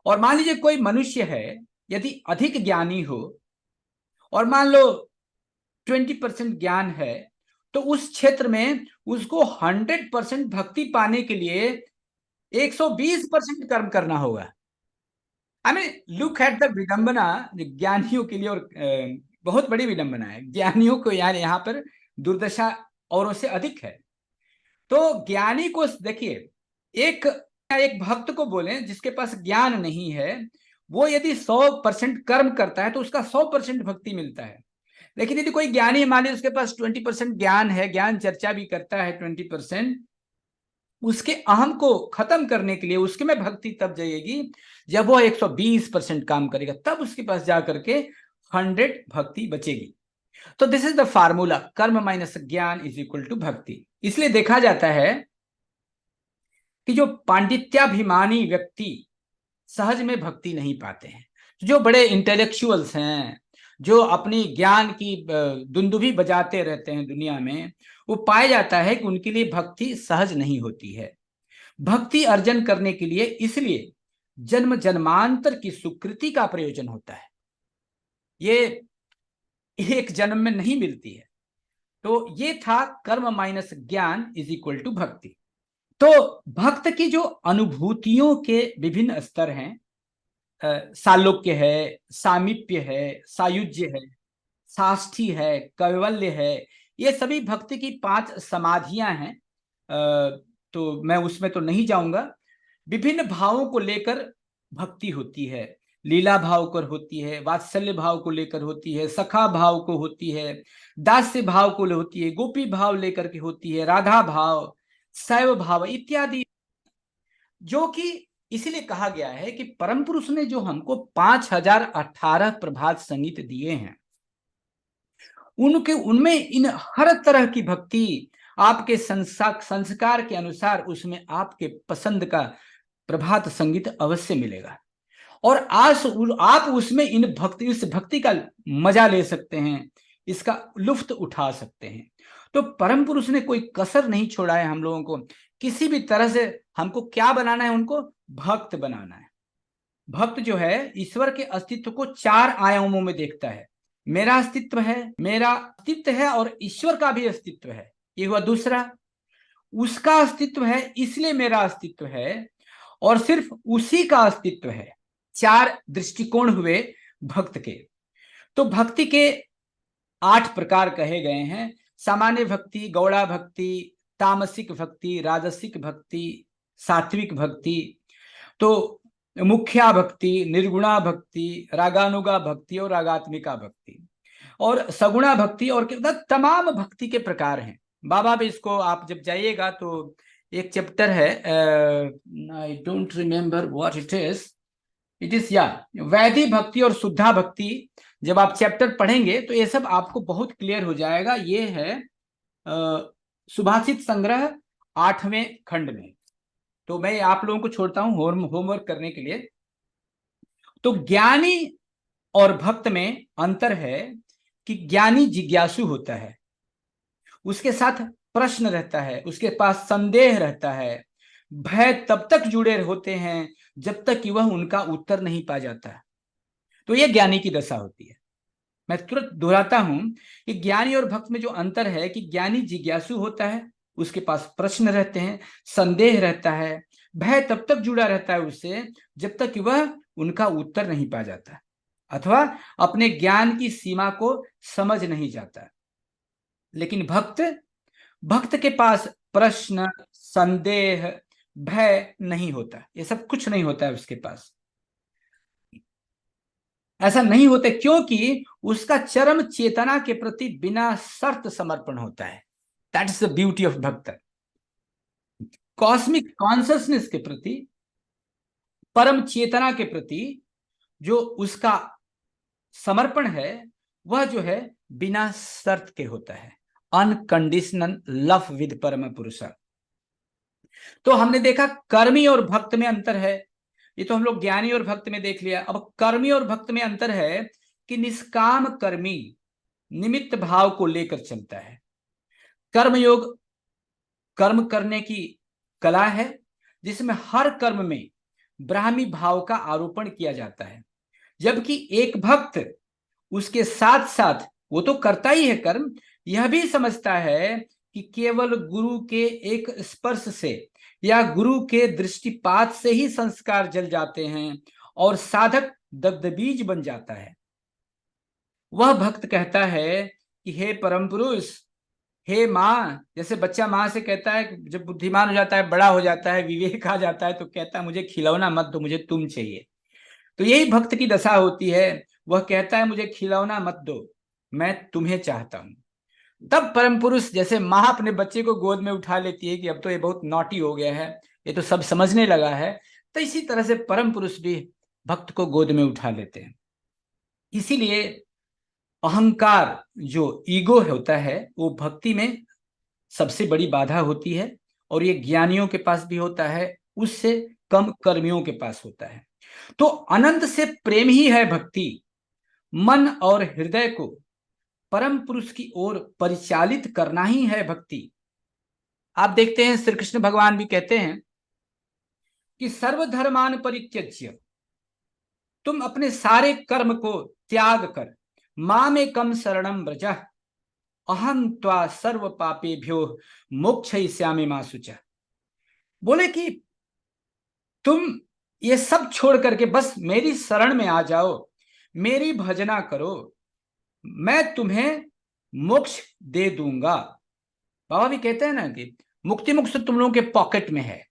और मान लीजिए कोई मनुष्य है, यदि अधिक ज्ञानी हो और मान लो 20% ज्ञान है, तो उस क्षेत्र में उसको 100% भक्ति पाने के लिए 120% कर्म करना होगा। I mean look at the विडंबना ज्ञानियों के लिए। और बहुत बड़ी विडंबना है ज्ञानियों को यार, यहाँ पर दुर्दशा औरों से अधिक है। तो ज्ञानी को देखिए, एक एक भक्त को बोले जिसके पास ज्ञान नहीं है, वो यदि 100% कर्म करता है तो उसका 100% भक्ति मिलता है। लेकिन यदि कोई ज्ञानी है, मान लीजिए उसके पास 20% ज्ञान है, ज्ञान चर्चा भी करता है 20%, उसके अहम को खत्म करने के लिए उसके में भक्ति तब जाएगी जब वो 120% काम करेगा, तब उसके पास जाकर के 100 भक्ति बचेगी। तो दिस इज द फार्मूला, कर्म माइनस ज्ञान इज इक्वल टू भक्ति। इसलिए देखा जाता है कि जो पांडित्याभिमानी व्यक्ति सहज में भक्ति नहीं पाते हैं। जो बड़े इंटेलेक्चुअल्स हैं, जो अपनी ज्ञान की दुंदुभी बजाते रहते हैं दुनिया में, वो पाया जाता है कि उनके लिए भक्ति सहज नहीं होती है। भक्ति अर्जन करने के लिए इसलिए जन्म जन्मांतर की सुकृति का प्रयोजन होता है। ये एक जन्म में नहीं मिलती है। तो ये था कर्म माइनस ज्ञान इज इक्वल टू भक्ति। तो भक्त की जो अनुभूतियों के विभिन्न स्तर हैं, सालोक्य है, सामीप्य है, सायुज्य है, साष्ठी है, कैवल्य है, ये सभी भक्ति की 5 समाधियां हैं। तो मैं उसमें तो नहीं जाऊंगा। विभिन्न भावों को लेकर भक्ति होती है। लीला भाव कर होती है, वात्सल्य भाव को लेकर होती है, सखा भाव को होती है, दास्य भाव को होती है, गोपी भाव लेकर के होती है, राधा भाव, शैव भाव इत्यादि। जो कि इसीलिए कहा गया है कि परम पुरुष ने जो हमको 5018 प्रभात संगीत दिए हैं, उनके उनमें इन हर तरह की भक्ति आपके संस्कार के अनुसार उसमें आपके पसंद का प्रभात संगीत अवश्य मिलेगा। और आज आप उसमें इस भक्ति का मजा ले सकते हैं, इसका लुफ्त उठा सकते हैं। तो परम पुरुष ने कोई कसर नहीं छोड़ा है हम लोगों को। किसी भी तरह से हमको क्या बनाना है, उनको भक्त बनाना है। भक्त जो है ईश्वर के अस्तित्व को 4 आयामों में देखता है। मेरा अस्तित्व है और ईश्वर का भी अस्तित्व है, ये हुआ दूसरा। उसका अस्तित्व है इसलिए मेरा अस्तित्व है, और सिर्फ उसी का अस्तित्व है। 4 दृष्टिकोण हुए भक्त के। तो भक्ति के 8 प्रकार कहे गए हैं। सामान्य भक्ति, गौड़ा भक्ति, तामसिक भक्ति, राजसिक भक्ति, सात्विक भक्ति, तो मुख्या भक्ति, निर्गुणा भक्ति, रागानुगा भक्ति और रागात्मिका भक्ति, और सगुणा भक्ति, और तमाम भक्ति के प्रकार हैं। बाबा भी इसको आप जब जाइएगा तो एक चैप्टर है, I don't remember what it is या वैधि भक्ति और शुद्धा भक्ति। जब आप चैप्टर पढ़ेंगे तो ये सब आपको बहुत क्लियर हो जाएगा। ये है सुभाषित संग्रह 8वें खंड में। तो मैं आप लोगों को छोड़ता हूं होमवर्क करने के लिए। तो ज्ञानी और भक्त में अंतर है कि ज्ञानी जिज्ञासु होता है, उसके साथ प्रश्न रहता है, उसके पास संदेह रहता है, भय तब तक जुड़े होते हैं जब तक कि वह उनका उत्तर नहीं पा जाता। तो यह ज्ञानी की दशा होती है। मैं तुरंत दोहराता हूं कि ज्ञानी और भक्त में जो अंतर है कि ज्ञानी जिज्ञासु होता है, उसके पास प्रश्न रहते हैं, संदेह रहता है, भय तब तक जुड़ा रहता है उससे जब तक कि वह उनका उत्तर नहीं पा जाता अथवा अपने ज्ञान की सीमा को समझ नहीं जाता। लेकिन भक्त के पास प्रश्न, संदेह, भय नहीं होता। ये सब कुछ नहीं होता है उसके पास। ऐसा नहीं होता क्योंकि उसका चरम चेतना के प्रति बिना शर्त समर्पण होता है। That is the beauty of भक्त। कॉस्मिक कॉन्शियसनेस के प्रति, परम चेतना के प्रति जो उसका समर्पण है, वह जो है बिना शर्त के होता है, अनकंडीशनल लव विद परम पुरुष। तो हमने देखा कर्मी और भक्त में अंतर है, ये तो हम लोग ज्ञानी और भक्त में देख लिया। अब कर्मी और भक्त में अंतर है कि निष्काम कर्मी निमित्त भाव को लेकर चलता है। कर्मयोग कर्म करने की कला है जिसमें हर कर्म में ब्राह्मी भाव का आरोपण किया जाता है, जबकि एक भक्त उसके साथ साथ वो तो करता ही है कर्म, यह भी समझता है कि केवल गुरु के एक स्पर्श से या गुरु के दृष्टिपात से ही संस्कार जल जाते हैं और साधक दग्धबीज बन जाता है। वह भक्त कहता है कि हे परम पुरुष, हे माँ, जैसे बच्चा माँ से कहता है, जब बुद्धिमान हो जाता है, बड़ा हो जाता है, विवेक आ जाता है, तो कहता है मुझे खिलौना मत दो, मुझे तुम चाहिए। तो यही भक्त की दशा होती है, वह कहता है मुझे खिलौना मत दो, मैं तुम्हें चाहता हूं। तब परम पुरुष, जैसे माँ अपने बच्चे को गोद में उठा लेती है कि अब तो ये बहुत नॉटी हो गया है, ये तो सब समझने लगा है, तो इसी तरह से परम पुरुष भी भक्त को गोद में उठा लेते हैं। इसीलिए अहंकार जो ईगो होता है वो भक्ति में सबसे बड़ी बाधा होती है, और ये ज्ञानियों के पास भी होता है, उससे कम कर्मियों के पास होता है। तो अनंत से प्रेम ही है भक्ति, मन और हृदय को परम पुरुष की ओर परिचालित करना ही है भक्ति। आप देखते हैं श्री कृष्ण भगवान भी कहते हैं कि सर्वधर्मान परित्यज्य, तुम अपने सारे कर्म को त्याग कर मामेकम शरणम व्रज, अहम त्वा सर्व पापेभ्यो मोक्षयिष्यामि मा शुचः। बोले कि तुम ये सब छोड़ करके बस मेरी शरण में आ जाओ, मेरी भजना करो, मैं तुम्हें मोक्ष दे दूंगा। बाबा भी कहते हैं ना कि मुक्ति मोक्ष तुम लोगों के पॉकेट में है।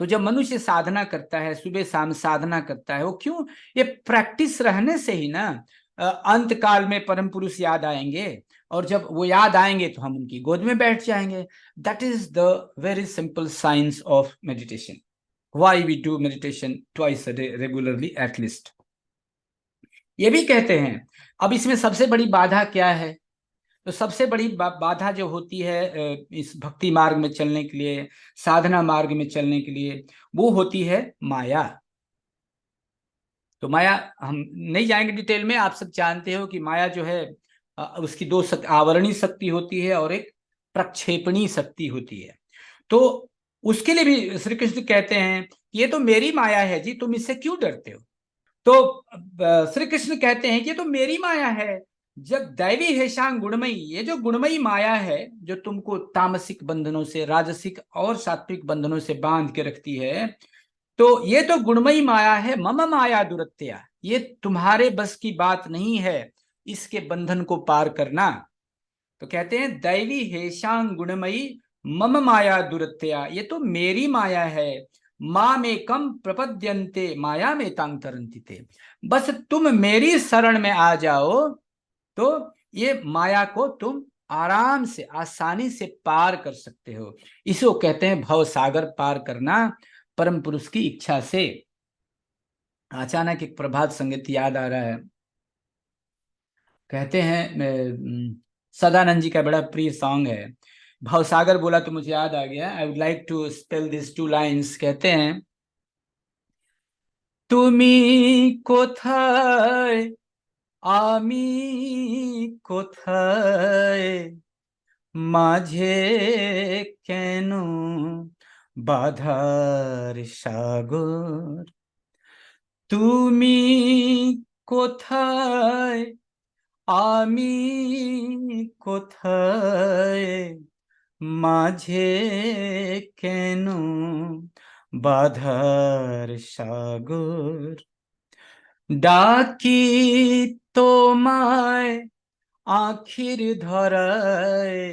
तो जब मनुष्य साधना करता है, सुबह शाम साधना करता है, वो क्यों, ये प्रैक्टिस रहने से ही ना अंत काल में परम पुरुष याद आएंगे, और जब वो याद आएंगे तो हम उनकी गोद में बैठ जाएंगे। That is the very simple science of meditation. Why we do meditation twice a day regularly at least. ये भी कहते हैं, अब इसमें सबसे बड़ी बाधा क्या है? तो सबसे बड़ी बाधा जो होती है इस भक्ति मार्ग में चलने के लिए, साधना मार्ग में चलने के लिए, वो होती है माया। तो माया हम नहीं जाएंगे डिटेल में, आप सब जानते हो कि माया जो है उसकी दो आवरणी शक्ति होती है और एक प्रक्षेपणी शक्ति होती है। तो उसके लिए भी श्री कृष्ण कहते हैं ये तो मेरी माया है जी, तुम इससे क्यों डरते हो? तो श्री कृष्ण कहते हैं कि ये तो मेरी माया है। जब दैवी हेशांग गुणमयी, ये जो गुणमयी माया है जो तुमको तामसिक बंधनों से, राजसिक और सात्विक बंधनों से बांध के रखती है, तो ये तो गुणमयी माया है। मम माया दुरत्या, ये तुम्हारे बस की बात नहीं है इसके बंधन को पार करना। तो कहते हैं दैवी हेशांग गुणमयी मम माया दुरत्या, ये तो मेरी माया है। माँ में कम प्रपद्यन्ते माया में तांग तरंती, बस तुम मेरी शरण में आ जाओ तो ये माया को तुम आराम से, आसानी से पार कर सकते हो। इसको कहते हैं भव सागर पार करना परम पुरुष की इच्छा से। अचानक एक प्रभात संगीत याद आ रहा है। कहते हैं सदानंद जी का बड़ा प्रिय सॉन्ग है भवसागर, बोला तो मुझे याद आ गया। I would like to spell this two lines. कहते हैं तुमी कोथाय आमी कोथाय माझे केनु बाधार सागर, তুমি কোথায় আমি কোথায় মাঝে কেন বাধার সাগর, ডাকি তোমায় আখির ধরায়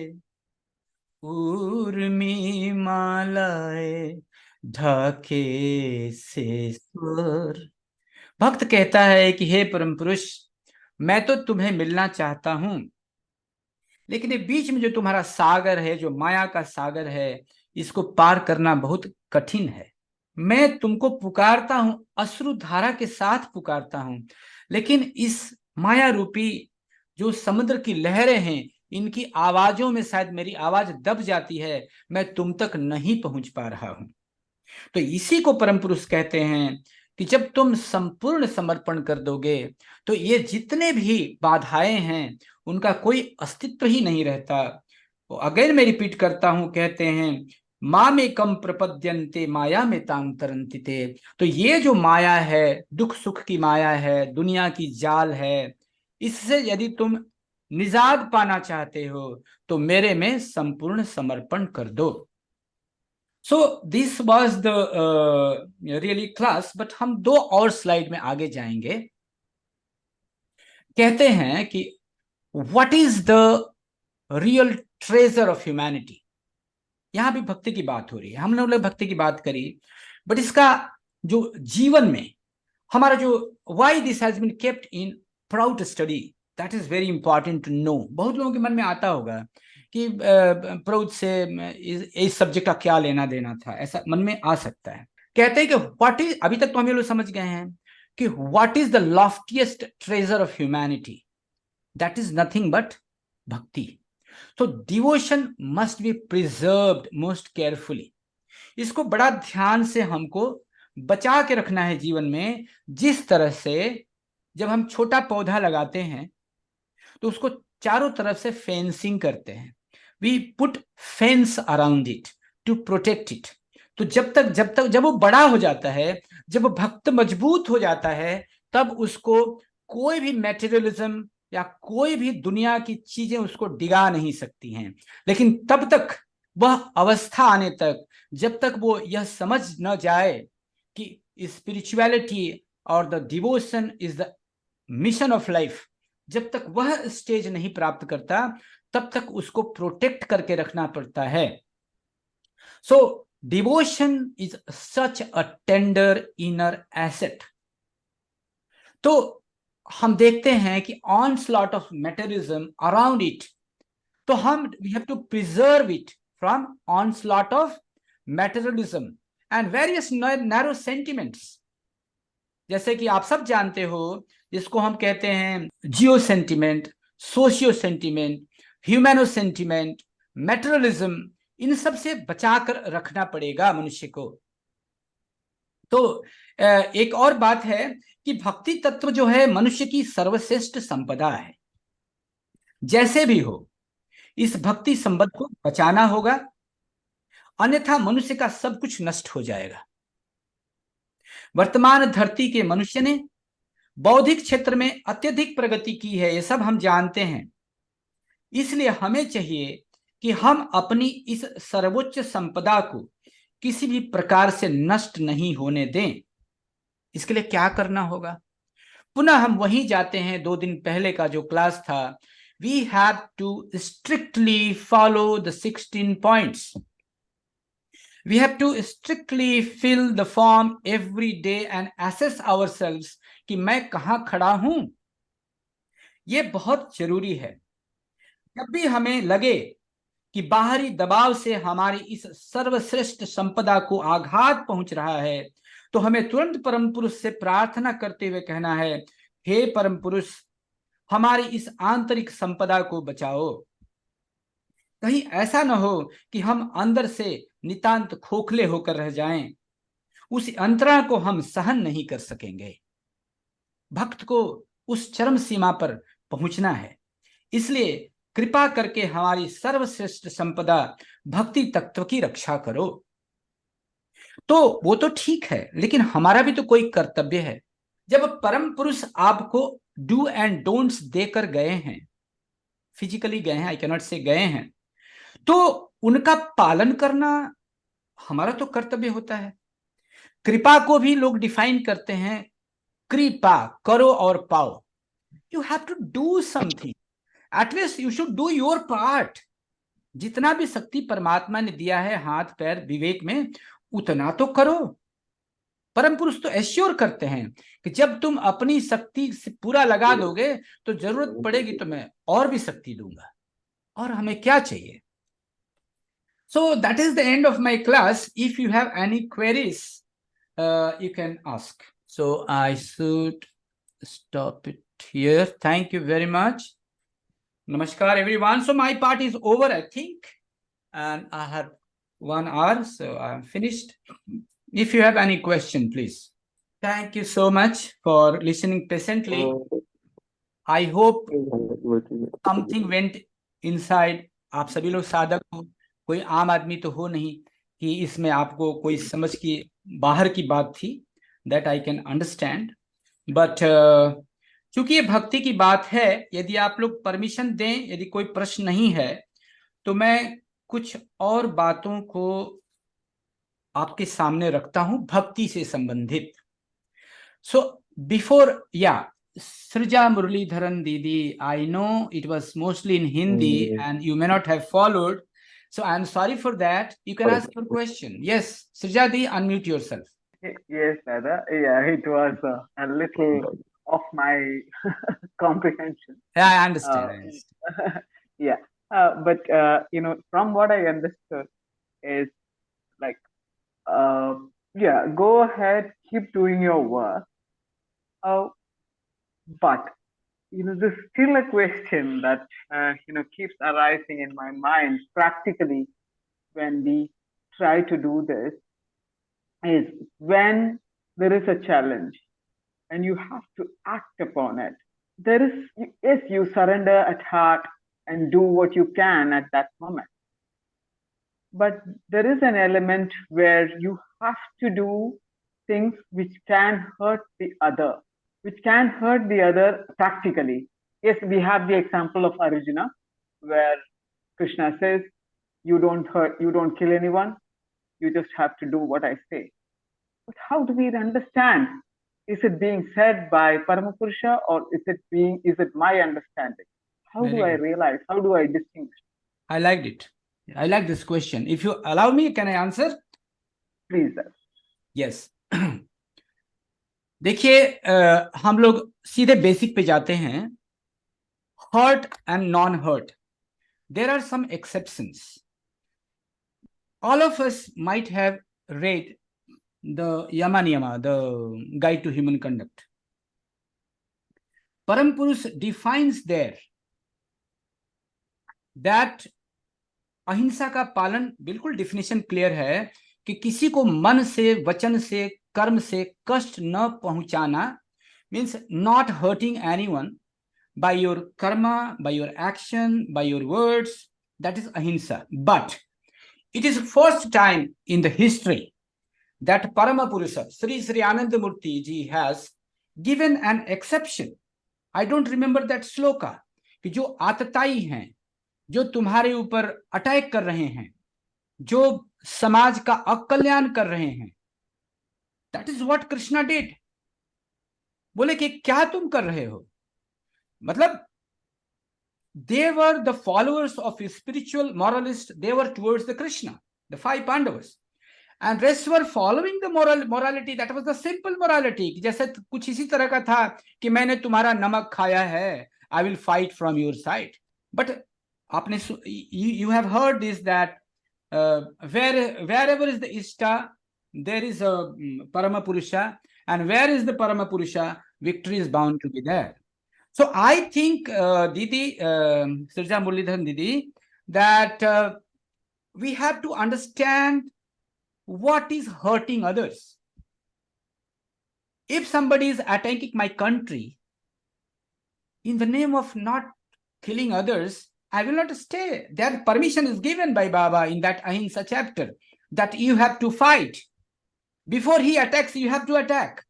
উর্মি মালায় ढाके से स्वर। भक्त कहता है कि हे परम पुरुष, मैं तो तुम्हें मिलना चाहता हूं, लेकिन ये बीच में जो तुम्हारा सागर है, जो माया का सागर है, इसको पार करना बहुत कठिन है। मैं तुमको पुकारता हूं, अश्रु धारा के साथ पुकारता हूं, लेकिन इस माया रूपी जो समुद्र की लहरें हैं, इनकी आवाजों में शायद मेरी आवाज दब जाती है, मैं तुम तक नहीं पहुंच पा रहा हूं। तो इसी को परम पुरुष कहते हैं कि जब तुम संपूर्ण समर्पण कर दोगे तो ये जितने भी बाधाएं हैं उनका कोई अस्तित्व ही नहीं रहता। तो अगेन मैं रिपीट करता हूं, कहते हैं माँ में कम प्रपद्यन्ते माया में तांग तरंति ते। तो ये जो माया है, दुख सुख की माया है, दुनिया की जाल है, इससे यदि तुम निजात पाना चाहते हो तो मेरे में संपूर्ण समर्पण कर दो। So this was the really class, but हम दो और स्लाइड में आगे जाएंगे। कहते हैं कि what is the real treasure of humanity. यहां भी भक्ति की बात हो रही है, हम लोग भक्ति की बात करी, बट इसका जो जीवन में हमारा जो why this has been kept in proud study, that is very important to know. बहुत लोगों के मन में आता होगा कि प्राउड से इस सब्जेक्ट का क्या लेना देना था, ऐसा मन में आ सकता है। कहते हैं कि व्हाट इज, अभी तक तो हम ये लोग समझ गए हैं कि what is the loftiest treasure of humanity, that is nothing but भक्ति। तो devotion must be preserved most carefully. इसको बड़ा ध्यान से हमको बचा के रखना है जीवन में। जिस तरह से जब हम छोटा पौधा लगाते हैं तो उसको चारों तरफ से फेंसिंग करते हैं, we put fence around it to protect it. तो जब वो बड़ा हो जाता है, जब भक्त मजबूत हो जाता है, तब उसको कोई भी मेटेरियलिज्म या कोई भी दुनिया की चीजें उसको डिगा नहीं सकती हैं। लेकिन तब तक, वह अवस्था आने तक, जब तक वो यह समझ न जाए कि स्पिरिचुअलिटी और the devotion is the mission of life, जब तक वह स्टेज नहीं प्राप्त करता, तब तक उसको प्रोटेक्ट करके रखना पड़ता है। So devotion is such a tender inner asset. तो हम देखते हैं कि onslaught of materialism around it, तो हम we have to preserve it from onslaught of materialism and various narrow sentiments. जैसे कि आप सब जानते हो, जिसको हम कहते हैं geo sentiment, socio sentiment, humano sentiment, materialism, इन सब से बचाकर रखना पड़ेगा मनुष्य को। तो एक और बात है कि भक्ति तत्व जो है मनुष्य की सर्वश्रेष्ठ संपदा है। जैसे भी हो, इस भक्ति संबंध को बचाना होगा, अन्यथा मनुष्य का सब कुछ नष्ट हो जाएगा। वर्तमान धरती के मनुष्य ने बौद्धिक क्षेत्र में अत्यधिक प्रगति की है, ये सब हम जानते हैं। इसलिए हमें चाहिए कि हम अपनी इस सर्वोच्च संपदा को किसी भी प्रकार से नष्ट नहीं होने दें। इसके लिए क्या करना होगा? पुनः हम वहीं जाते हैं, 2 दिन पहले का जो क्लास था। We have to strictly follow the 16 points. We have to strictly fill the form every day and assess ourselves कि मैं कहां खड़ा हूं। यह बहुत जरूरी है। जब भी हमें लगे कि बाहरी दबाव से हमारी इस सर्वश्रेष्ठ संपदा को आघात पहुंच रहा है, तो हमें तुरंत परम पुरुष से प्रार्थना करते हुए कहना है, हे परम पुरुष, हमारी इस आंतरिक संपदा को बचाओ। कहीं ऐसा न हो कि हम अंदर से नितांत खोखले होकर रह जाएं, उस अंतरा को हम सहन नहीं कर सकेंगे। भक्त को उस चरम सीमा पर पहुंचना है। इसलिए कृपा करके हमारी सर्वश्रेष्ठ संपदा भक्ति तत्व की रक्षा करो। तो वो तो ठीक है, लेकिन हमारा भी तो कोई कर्तव्य है। जब परम पुरुष आपको डू एंड डोंट्स देकर गए हैं, फिजिकली गए हैं, आई कैन नॉट से गए हैं, तो उनका पालन करना हमारा तो कर्तव्य होता है। कृपा को भी लोग डिफाइन करते हैं, कृपा करो और पाओ। You have to do something, at least you should do your part. जितना भी शक्ति परमात्मा ने दिया है हाथ पैर विवेक में, उतना तो करो। परम पुरुष तो एश्योर करते हैं कि जब तुम अपनी शक्ति से पूरा लगा दोगे तो जरूरत पड़ेगी तो मैं और भी शक्ति दूंगा। और हमें क्या चाहिए? So that is the end of my class. If you have any queries, you can ask. So I should stop it here. Thank you very much. Namaskar, everyone. So my part is over, I think, and I have 1 hour, so I'm finished. If you have any question, please. Thank you so much for listening patiently. I hope something went inside. आप सभी लोग साधक हो, कोई आम आदमी तो हो नहीं कि इसमें आपको कोई समझ की बाहर की बात थी. That I can understand. But चूंकि ये भक्ति की बात है, यदि आप लोग परमिशन दें, यदि कोई प्रश्न नहीं है, तो मैं कुछ और बातों को आपके सामने रखता हूं भक्ति से संबंधित. So before Srija Muralidharan Didi, I know it was mostly in Hindi and you may not have followed, so I'm sorry for that. You can ask your question. Yes, Srija Di, unmute yourself. Yes, Dada. Yeah, it was a little of my comprehension. Yeah, I understand. Yeah, but from what I understood is like, yeah, go ahead, keep doing your work. But there's still a question that keeps arising in my mind practically when we try to do this is when there is a challenge and you have to act upon it. There is, yes, you surrender at heart and do what you can at that moment. But there is an element where you have to do things which can hurt the other, practically. Yes, we have the example of Arjuna, where Krishna says, you don't kill anyone, you just have to do what I say. But how do we understand? Is it being said by Paramapurusha or is it my understanding? How do I realize? How do I distinguish? I liked it. I like this question. If you allow me, can I answer? Please, sir. Yes. देखिए, हम लोग सीधे basic पे जाते हैं. Hurt and non hurt, there are some exceptions. All of us might have read the Yama Niyama, the Guide to Human Conduct. Param Purush defines there that अहिंसा का पालन, बिल्कुल डिफिनेशन क्लियर है कि किसी को मन से, वचन से, कर्म से कष्ट न पहुंचाना, means not hurting anyone by your karma, by your action, by your words. That is ahimsa. But it is first time in the history that Parama Purusha, Sri Sri Anandamurti ji, has given an exception. I don't remember that sloka. कि जो आतताई हैं, जो तुम्हारे ऊपर attack कर रहे हैं, जो समाज का अकल्याण कर रहे हैं, that is what Krishna did. बोले कि क्या तुम कर रहे हो? मतलब they were the followers of a spiritual moralist. They were towards the Krishna, the 5 Pandavas, and rest were following the morality. That was the simple morality. जैसे कुछ इसी तरह का था कि मैंने तुम्हारा नमक खाया है, I will fight from your side. But आपने you have heard this, that wherever is the Ishta, there is a Parama Purusha, and where is the Parama Purusha, victory is bound to be there. So I think, Didi, Srija Muralidharan Didi, that we have to understand what is hurting others. If somebody is attacking my country in the name of not killing others, I will not stay. That permission is given by Baba in that Ahimsa chapter, that you have to fight. Before he attacks, you have to attack.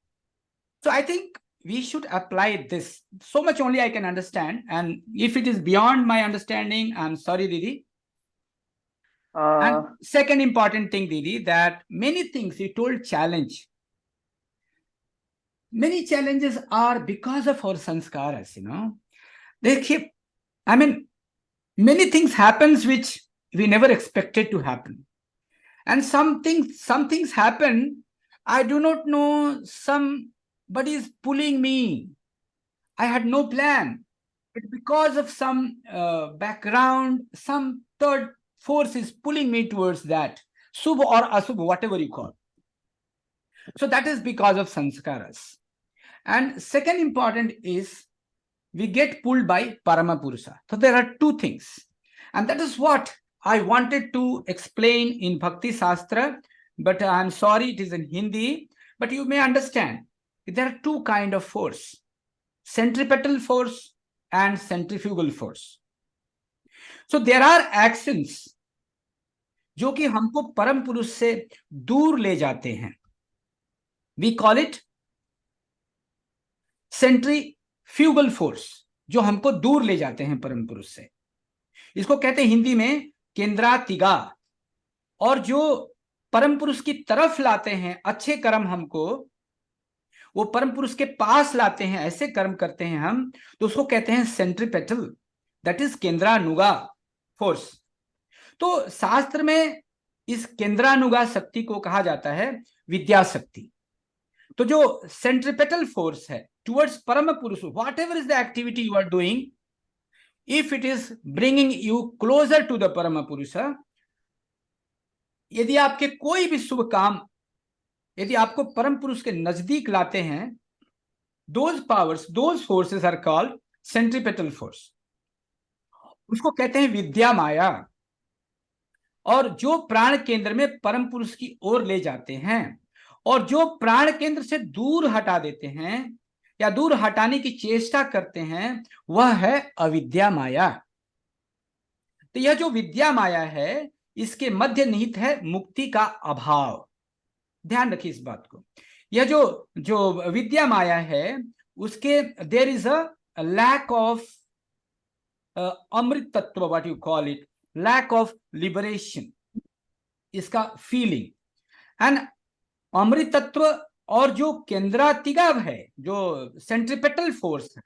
So I think we should apply this. So much only I can understand. And if it is beyond my understanding, I'm sorry, Didi. And second important thing, Didi, that many things you told challenge. Many challenges are because of our sanskaras, They keep, many things happens which we never expected to happen. And some things happen, I do not know, somebody is pulling me. I had no plan. But because of some background, some third force is pulling me towards that. Subh or asubh, whatever you call. So that is because of sanskaras. And second important is we get pulled by Paramapurusha. So there are two things, and that is what I wanted to explain in Bhakti Shastra, but I'm sorry it is in Hindi, but you may understand. There are two kind of force, centripetal force and centrifugal force. So there are actions जो कि हमको परम पुरुष से दूर ले जाते हैं. We call it centrifugal force, जो हमको दूर ले जाते हैं परम पुरुष से. इसको कहते हैं हिंदी में केंद्रातिगा. और जो परम पुरुष की तरफ लाते हैं अच्छे कर्म, हमको वो परम पुरुष के पास लाते हैं, ऐसे कर्म करते हैं हम, तो उसको कहते हैं सेंट्रीपेटल, दैट इज केंद्रानुगा फोर्स. तो शास्त्र में इस केंद्रानुगा शक्ति को कहा जाता है विद्या शक्ति. तो जो सेंट्रीपेटल फोर्स है टुवर्ड्स परम पुरुष, whatever is the activity you are doing, if it is bringing you closer to the परम पुरुष, यदि आपके कोई भी शुभ काम यदि आपको परम पुरुष के नजदीक लाते हैं, those powers, those forces are called centripetal force. उसको कहते हैं विद्या माया. और जो प्राण केंद्र में परम पुरुष की ओर ले जाते हैं और जो प्राण केंद्र से दूर हटा देते हैं या दूर हटाने की चेष्टा करते हैं, वह है अविद्या माया. तो यह जो विद्या माया है, इसके मध्य निहित है मुक्ति का अभाव. ध्यान रखिए इस बात को. यह जो विद्या माया है, उसके there is a lack of अमृत तत्व, what you call it, lack of liberation, इसका फीलिंग. एंड अमृत तत्व और जो केंद्रातिगा है, जो सेंट्रीपेटल फोर्स है,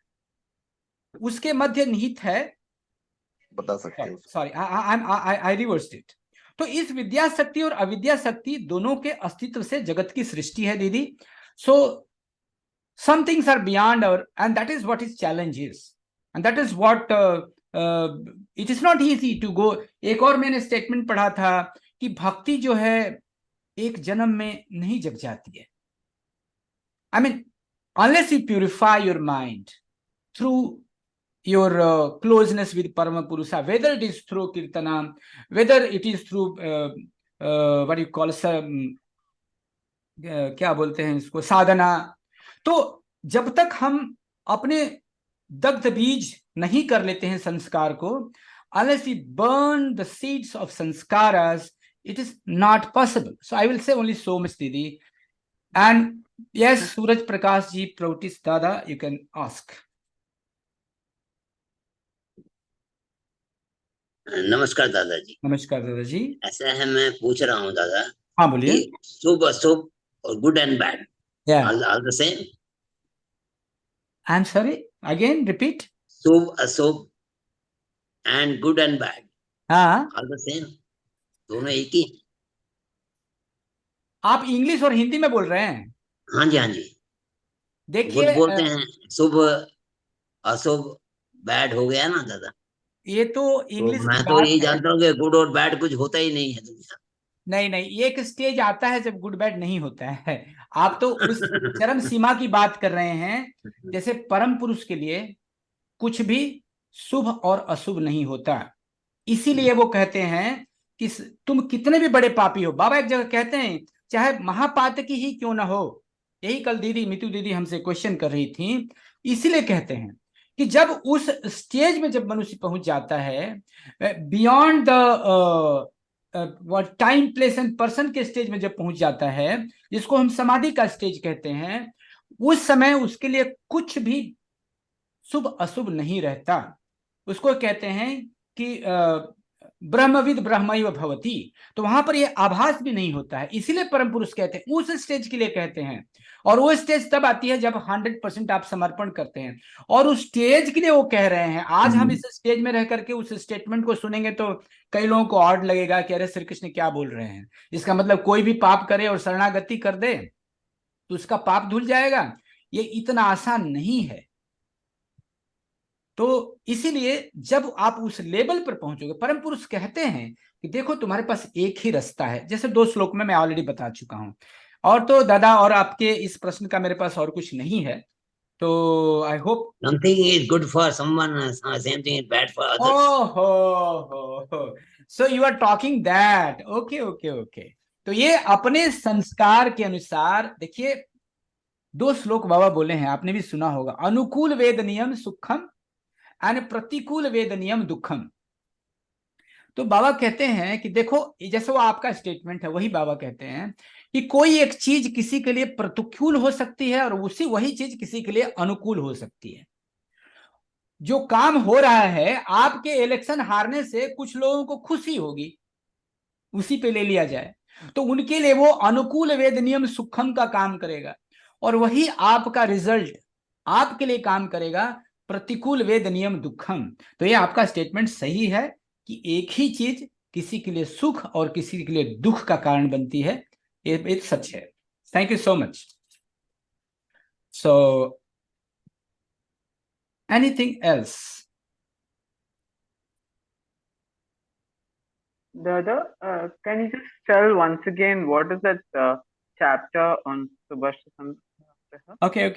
उसके मध्य निहित है, बता सकते हैं. Sorry I reversed it. तो इस विद्या शक्ति और अविद्या शक्ति दोनों के अस्तित्व से जगत की सृष्टि है दीदी. So some things are beyond our, and that is what is challenge is, and that is what it is not easy to go. एक और मैंने स्टेटमेंट पढ़ा था कि भक्ति जो है एक जन्म में नहीं जग जाती है. I mean unless you purify your mind through your closeness with Parama Purusha, whether it is through Kirtana, whether it is through what you call क्या बोलते हैं इसको, साधना. तो जब तक हम अपने दग्ध बीज नहीं कर लेते हैं संस्कार को, unless we burn the seeds of sanskaras, it is not possible. So I will say only so much, Didi. And yes, Suraj Prakash ji, Protis Dada, you can ask. नमस्कार दादाजी. नमस्कार दादाजी. ऐसा है, मैं पूछ रहा हूँ दादा. हाँ बोलिए. शुभ अशुभ और good and bad, all the same? I'm sorry, again repeat. शुभ अशुभ and good and bad, हाँ, all the same, दोनों एक ही. आप इंग्लिश और हिंदी में बोल रहे हैं? हाँ जी, हाँ जी. देखिए, गुड बोलते हैं, शुभ अशुभ बैड हो गया ना दादा. ये तो इंग्लिश मैं तो यही जानता हूँ कि गुड और बैड कुछ होता ही नहीं है दुनिया. नहीं, एक स्टेज आता है जब गुड बैड नहीं होता है. आप तो उस चरम सीमा की बात कर रहे हैं. जैसे परम पुरुष के लिए कुछ भी शुभ और अशुभ नहीं होता. इसीलिए वो कहते हैं कि तुम कितने भी बड़े पापी हो. बाबा एक जगह कहते हैं, चाहे महापातकी ही क्यों ना हो. यही कल दीदी मितू दीदी हमसे क्वेश्चन कर रही थी. इसीलिए कहते हैं कि जब उस स्टेज में जब मनुष्य पहुंच जाता है, beyond the time place and person के स्टेज में जब पहुंच जाता है, जिसको हम समाधि का स्टेज कहते हैं, उस समय उसके लिए कुछ भी शुभ अशुभ नहीं रहता. उसको कहते हैं कि ब्रह्मविद ब्रह्मैव भवति. तो वहां पर ये आभास भी नहीं होता है. इसीलिए परम पुरुष कहते हैं, उस स्टेज के लिए कहते हैं. और वो स्टेज तब आती है जब 100% आप समर्पण करते हैं. और उस स्टेज के लिए वो कह रहे हैं. आज हम इस स्टेज में रह करके उस स्टेटमेंट को सुनेंगे तो कई लोगों को ऑड लगेगा कि अरे श्री कृष्ण क्या बोल रहे हैं. इसका मतलब कोई भी पाप करे और शरणागति कर दे तो उसका पाप धुल जाएगा. ये इतना आसान नहीं है. तो इसीलिए जब आप उस लेवल पर पहुंचोगे, परम पुरुष कहते हैं कि देखो तुम्हारे पास एक ही रास्ता है. जैसे 2 श्लोक में मैं ऑलरेडी बता चुका हूं. और तो दादा, और आपके इस प्रश्न का मेरे पास और कुछ नहीं है. तो I hope Something is good for someone, same thing is bad for others. हो so you are talking that, okay okay okay. तो ये अपने संस्कार के अनुसार देखिए, दो श्लोक बाबा बोले हैं, आपने भी सुना होगा, अनुकूल वेद नियम सुखम एंड प्रतिकूल वेद नियम दुखम। तो बाबा कहते हैं कि देखो, जैसे वो आपका स्टेटमेंट है, वही बाबा कहते हैं कि कोई एक चीज किसी के लिए प्रतिकूल हो सकती है और वही चीज किसी के लिए अनुकूल हो सकती है। जो काम हो रहा है, आपके इलेक्शन हारने से कुछ लोगों को खुशी होगी, उसी पे ले लिया जाए, तो उनके लिए वो अनुकूल वेद नियम सुखम का काम करेगा, और वही आपका रिजल्ट आपके लिए काम करेगा प्रतिकूल वेद नियम दुखम। तो ये आपका स्टेटमेंट सही है कि एक ही चीज किसी के लिए सुख और किसी के लिए दुख का कारण बनती है, ये सच है। Thank you so much. So anything else? Dada, can you just tell once again what is that chapter on Subhasha Sandhya? Okay.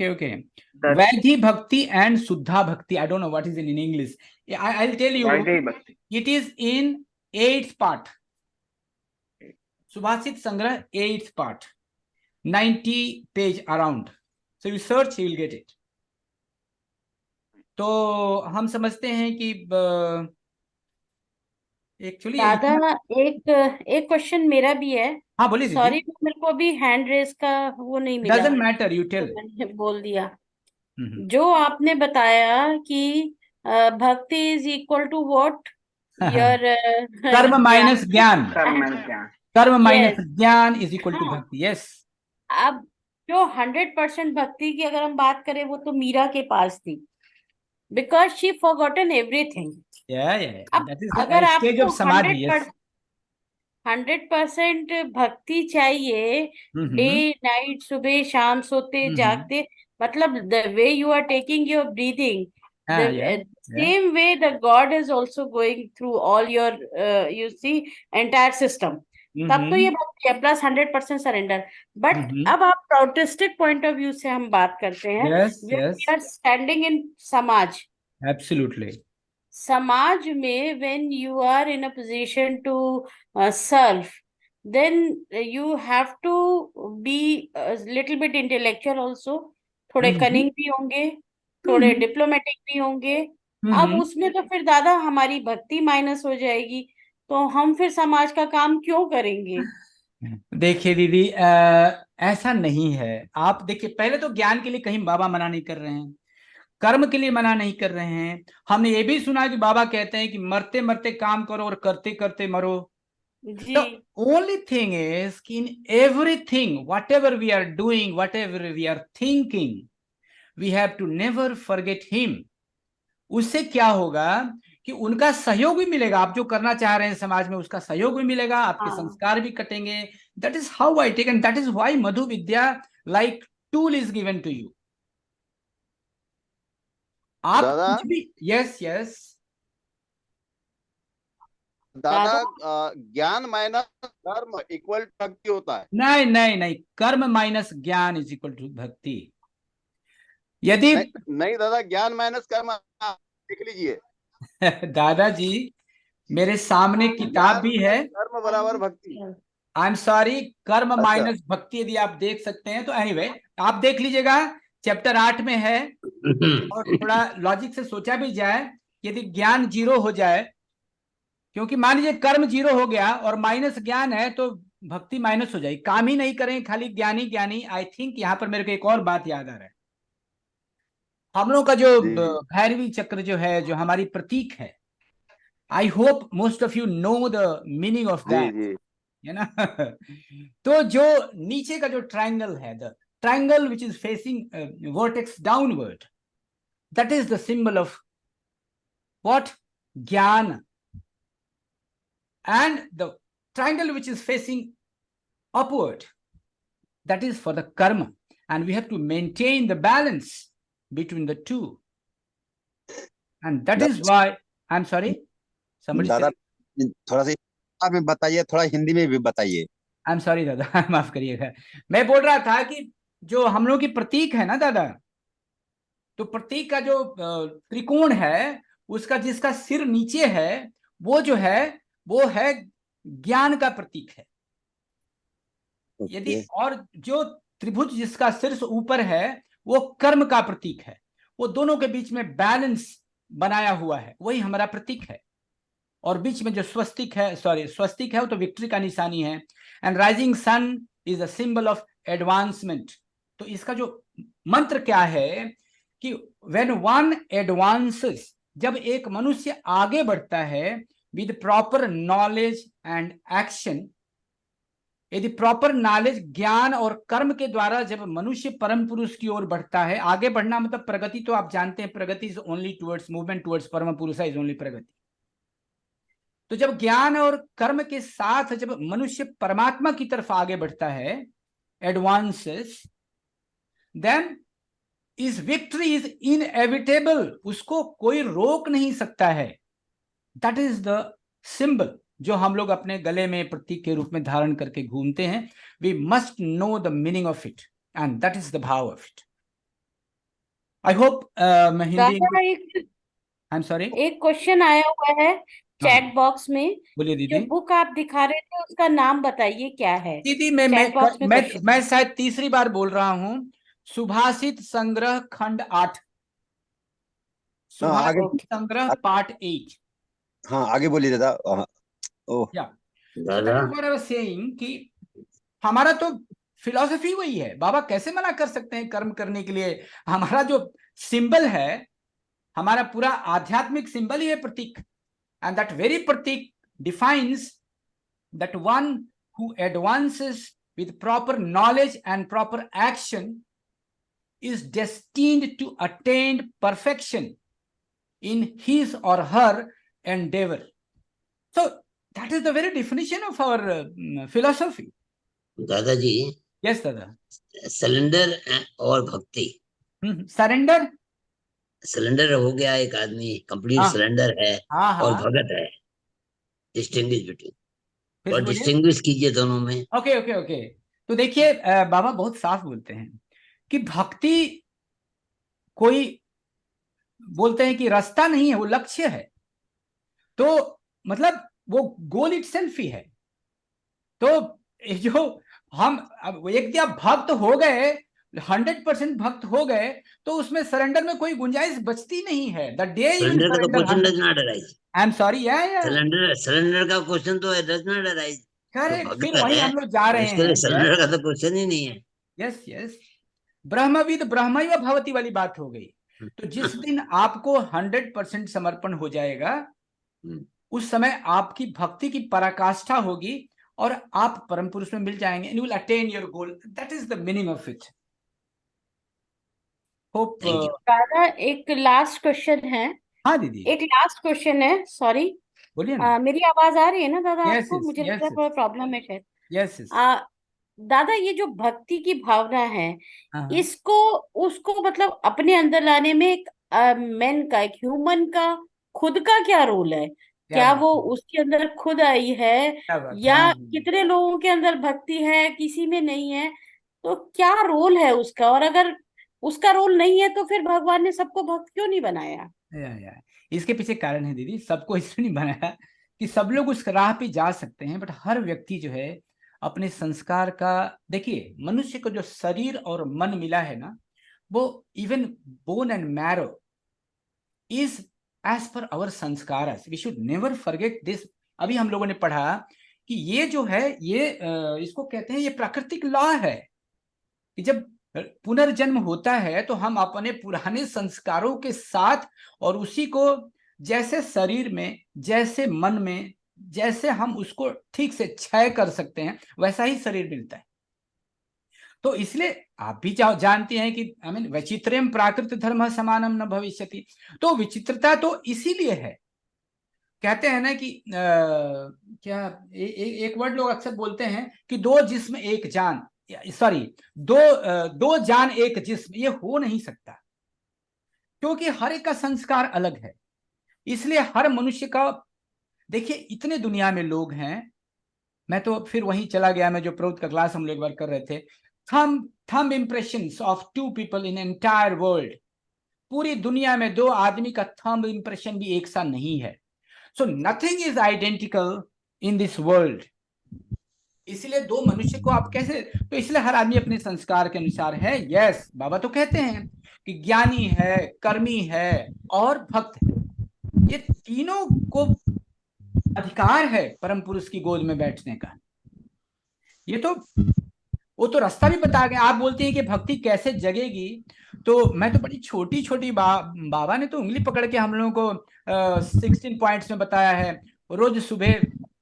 That Vaidhi Bhakti and Suddha Bhakti. I don't know what is it in English. I'll tell you. Vaidhi Bhakti. It is in 8th part. Subhasit Sangrah 8th part. 90 page around. So you search, you will get it. तो हम समझते हैं कि actually दादा एक question मेरा भी है। हाँ बोलिए दीदी। सॉरी, मेरे को अभी हैंड रेस का वो नहीं मिला, डजंट मैटर, यू टेल। मैंने बोल दिया। जो आपने बताया कि भक्ति is equal to what, your कर्म माइनस ज्ञान, कर्म माइनस Yes. ज्ञान इज इक्वल टू हाँ। भक्ति। यस। अब जो 100% भक्ति की अगर हम बात करें, वो तो मीरा के पास थी, बिकॉज शी फॉरगॉटन एवरीथिंग। अब दैट इज अगर द स्टेज ऑफ आपको समाधि। यस 100% भक्ति चाहिए, डे नाइट, सुबह शाम, सोते जागते, मतलब the way you are taking your breathing, the same way the God is also going through all your you see entire system, तब तो ये भक्ति है, प्लस 100% सरेंडर। बट अब आप प्रोटेस्टिक पॉइंट ऑफ व्यू से हम बात करते हैं, वी आर स्टैंडिंग इन समाज। एब्सोल्युटली। समाज में when you are in a position to serve, then you have to be a little bit intellectual also, थोड़े कनिंग भी होंगे, थोड़े डिप्लोमेटिक भी होंगे। अब उसमें तो फिर दादा हमारी भक्ति माइनस हो जाएगी, तो हम फिर समाज का काम क्यों करेंगे? देखिए दीदी, ऐसा नहीं है। आप देखिए, पहले तो ज्ञान के लिए कहीं बाबा मना नहीं कर रहे हैं, कर्म के लिए मना नहीं कर रहे हैं। हमने ये भी सुना कि बाबा कहते हैं कि मरते मरते काम करो और करते करते मरो। The only thing is कि in everything, whatever we are doing, whatever we are thinking, we have to never forget him. उससे क्या होगा कि उनका सहयोग भी मिलेगा, आप जो करना चाह रहे हैं समाज में उसका सहयोग भी मिलेगा, आपके संस्कार भी कटेंगे। That is how I take, and that is why Madhu Vidya like tool is given to you. आप कुछ भी। यस दादा, ज्ञान माइनस कर्म इक्वल भक्ति होता है? नहीं, कर्म माइनस ज्ञान इज इक्वल टू भक्ति। यदि नहीं दादा, ज्ञान माइनस कर्म लिख लीजिए। दादाजी मेरे सामने किताब भी है, कर्म बराबर भक्ति। आई एम सॉरी, कर्म माइनस भक्ति यदि आप देख सकते हैं तो एनीवे आप देख लीजिएगा, चैप्टर 8 में है। और थोड़ा लॉजिक से सोचा भी जाए, यदि ज्ञान 0 हो जाए, क्योंकि मान लीजिए कर्म 0 हो गया और माइनस ज्ञान है, तो भक्ति माइनस हो जाएगी, काम ही नहीं करें, खाली ज्ञानी ज्ञानी। आई थिंक यहाँ पर मेरे को एक और बात याद आ रहा है, हम लोग का जो भैरवी चक्र जो है, जो हमारी प्रतीक है, I hope most of you no the meaning of that, है ना। तो जो नीचे का जो ट्रायंगल है, the triangle which is facing vertex downward, that is the symbol of what? ज्ञान। And the triangle which is facing upward, that is for the karma, and we have to maintain the balance between the two, and that is why I'm sorry, somebody दादा थोड़ा सा में बताइए, थोड़ा हिंदी में भी बताइए। I'm sorry दादा, माफ करिएगा। मैं बोल रहा था कि जो हम लोग की प्रतीक है ना दादा, तो प्रतीक का जो त्रिकोण है उसका जिसका सिर नीचे है वो जो है वो है ज्ञान का प्रतीक है। यदि और जो त्रिभुज जिसका शीर्ष ऊपर है वो कर्म का प्रतीक है। वो दोनों के बीच में बैलेंस बनाया हुआ है, वही हमारा प्रतीक है। और बीच में जो स्वस्तिक है, स्वस्तिक है वो तो विक्ट्री का निशानी है। And rising sun is a symbol of advancement. तो इसका जो मंत्र क्या है कि व्हेन वन एडवांसेस, जब एक मनुष्य आगे बढ़ता है with proper knowledge and action, यदि प्रॉपर नॉलेज ज्ञान और कर्म के द्वारा जब मनुष्य परम पुरुष की ओर बढ़ता है, आगे बढ़ना मतलब प्रगति, तो आप जानते हैं प्रगति is only towards movement towards परम पुरुष इज ओनली प्रगति। तो जब ज्ञान और कर्म के साथ जब मनुष्य परमात्मा की तरफ आगे बढ़ता है, एडवांसेस, देन इस विक्ट्री इज इनएविटेबल, उसको कोई रोक नहीं सकता है। दैट इज द सिंबल जो हम लोग अपने गले में प्रतीक के रूप में धारण करके घूमते हैं। We must know the meaning of it and that is the भाव ऑफ इट। आई होप मैं हिंदी, आई एम सॉरी, एक क्वेश्चन आया हुआ है चैट बॉक्स में। बोलिए जो दीदी। बुक आप दिखा रहे थे उसका नाम बताइए क्या है। दीदी चैट बॉक्स में मैं शायद तीसरी बार बोल रहा हूं। सुभाषित संग्रह खंड 8, सुभाषित संग्रह पार्ट 8। हाँ आगे बोलिए दादा। ओह दादा सेइंग कि हमारा तो फिलॉसफी वही है। बाबा कैसे मना कर सकते हैं कर्म करने के लिए? हमारा जो सिंबल है, हमारा पूरा आध्यात्मिक सिंबल ही है प्रतीक। एंड दैट वेरी प्रतीक defines that one who advances with proper knowledge and proper action is destined to attain perfection in his or her endeavor. So that is the very definition of our philosophy. दादाजी, Yes दादा। Cylinder और भक्ति। Surrender, cylinder हो गया एक आदमी, complete हाँ, cylinder है, हाँ, और हाँ, भगत है। डिस्टिंग्विश बिटवीन, फिर और से बोलिए। डिस्टिंग्विश कीजिए दोनों में। Okay okay okay. तो देखिए बाबा बहुत साफ बोलते हैं कि भक्ति कोई बोलते हैं कि रास्ता नहीं है, वो लक्ष्य है। तो मतलब वो गोल इटसेल्फ ही है। तो जो हम अब एक दिया भक्त हो गए, 100% भक्त हो गए, तो उसमें सरेंडर में कोई गुंजाइश बचती नहीं है। The day you will cylinder का तो question surrender, does not arise. I am sorry, या सिलेंडर का क्वेश्चन तो डज नॉट अराइज। जो करेक्ट। भक्त फिर वही है हम लोग जा रहे उसके लिए हैं। सिलेंडर का तो क्वेश्चन ही नहीं है। यस यस, ब्रह्मविद ब्रह्मैव भवति वाली बात हो गई। तो जिस दिन आपको 100% समर्पण हो जाएगा, उस समय आपकी भक्ति की पराकाष्ठा होगी और आप परम पुरुष में मिल जाएंगे। You will attain your goal. That is the meaning of it. Hope. दादा एक लास्ट क्वेश्चन है। हाँ दीदी, एक लास्ट क्वेश्चन है, सॉरी। बोलिए ना। मेरी आवाज आ रही है ना दादा? यस आपको? यस मुझे यस लगता है कोई प्रॉब्लम है शायद। Yes yes. दादा ये जो भक्ति की भावना है, हाँ, इसको उसको मतलब अपने अंदर लाने में एक मैन का, एक ह्यूमन का खुद का क्या रोल है? क्या क्या बात वो है, उसके अंदर खुद आई है, क्या बात है। या हाँ, कितने लोगों के अंदर भक्ति है, किसी में नहीं है? तो क्या रोल है उसका? और अगर उसका रोल नहीं है तो फिर भगवान ने सबको भक्त क्यों नहीं बनाया? या इसके पीछे कारण है दीदी। सबको इसलिए नहीं बनाया कि सब लोग उस राह पे जा सकते हैं, बट हर व्यक्ति जो है अपने संस्कार का, देखिए मनुष्य को जो शरीर और मन मिला है ना, वो even bone and marrow is as per our संस्कार। We should never forget this. अभी हम लोगों ने पढ़ा कि ये जो है ये इसको कहते हैं, ये प्राकृतिक लॉ है कि जब पुनर्जन्म होता है तो हम अपने पुराने संस्कारों के साथ और उसी को जैसे शरीर में, जैसे मन में, जैसे हम उसको ठीक से क्षय कर सकते हैं, वैसा ही शरीर मिलता है। तो इसलिए आप भी जानते हैं कि वैचित्र्यम प्राकृत धर्म समानम न भविष्यति। तो विचित्रता तो इसीलिए है। कहते हैं ना कि क्या एक वर्ड लोग अक्सर बोलते हैं कि दो जिस्म एक जान, सॉरी, दो जान एक जिस्म। ये हो नहीं सकता, क्योंकि हर एक का संस्कार अलग है। इसलिए हर मनुष्य का, देखिए इतने दुनिया में लोग हैं। मैं तो फिर वहीं चला गया, मैं जो प्रौद्ध का क्लास हम लोग एक बार कर रहे थे, thumb impressions of 2 people in entire world, पूरी दुनिया में दो आदमी का थंब इंप्रेशन भी एक सा नहीं है। So nothing is identical in this world. इसलिए दो मनुष्य को आप कैसे, तो इसलिए हर आदमी अपने संस्कार के अनुसार है। यस, बाबा तो कहते हैं कि ज्ञानी है, कर्मी है और भक्त है, ये तीनों को अधिकार है परम पुरुष की गोद में बैठने का। ये तो वो तो रास्ता भी बता गए। आप बोलते हैं कि भक्ति कैसे जगेगी, तो मैं तो बड़ी छोटी छोटी बाबा ने तो उंगली पकड़ के हम लोगों को 16 पॉइंट्स में बताया है। रोज सुबह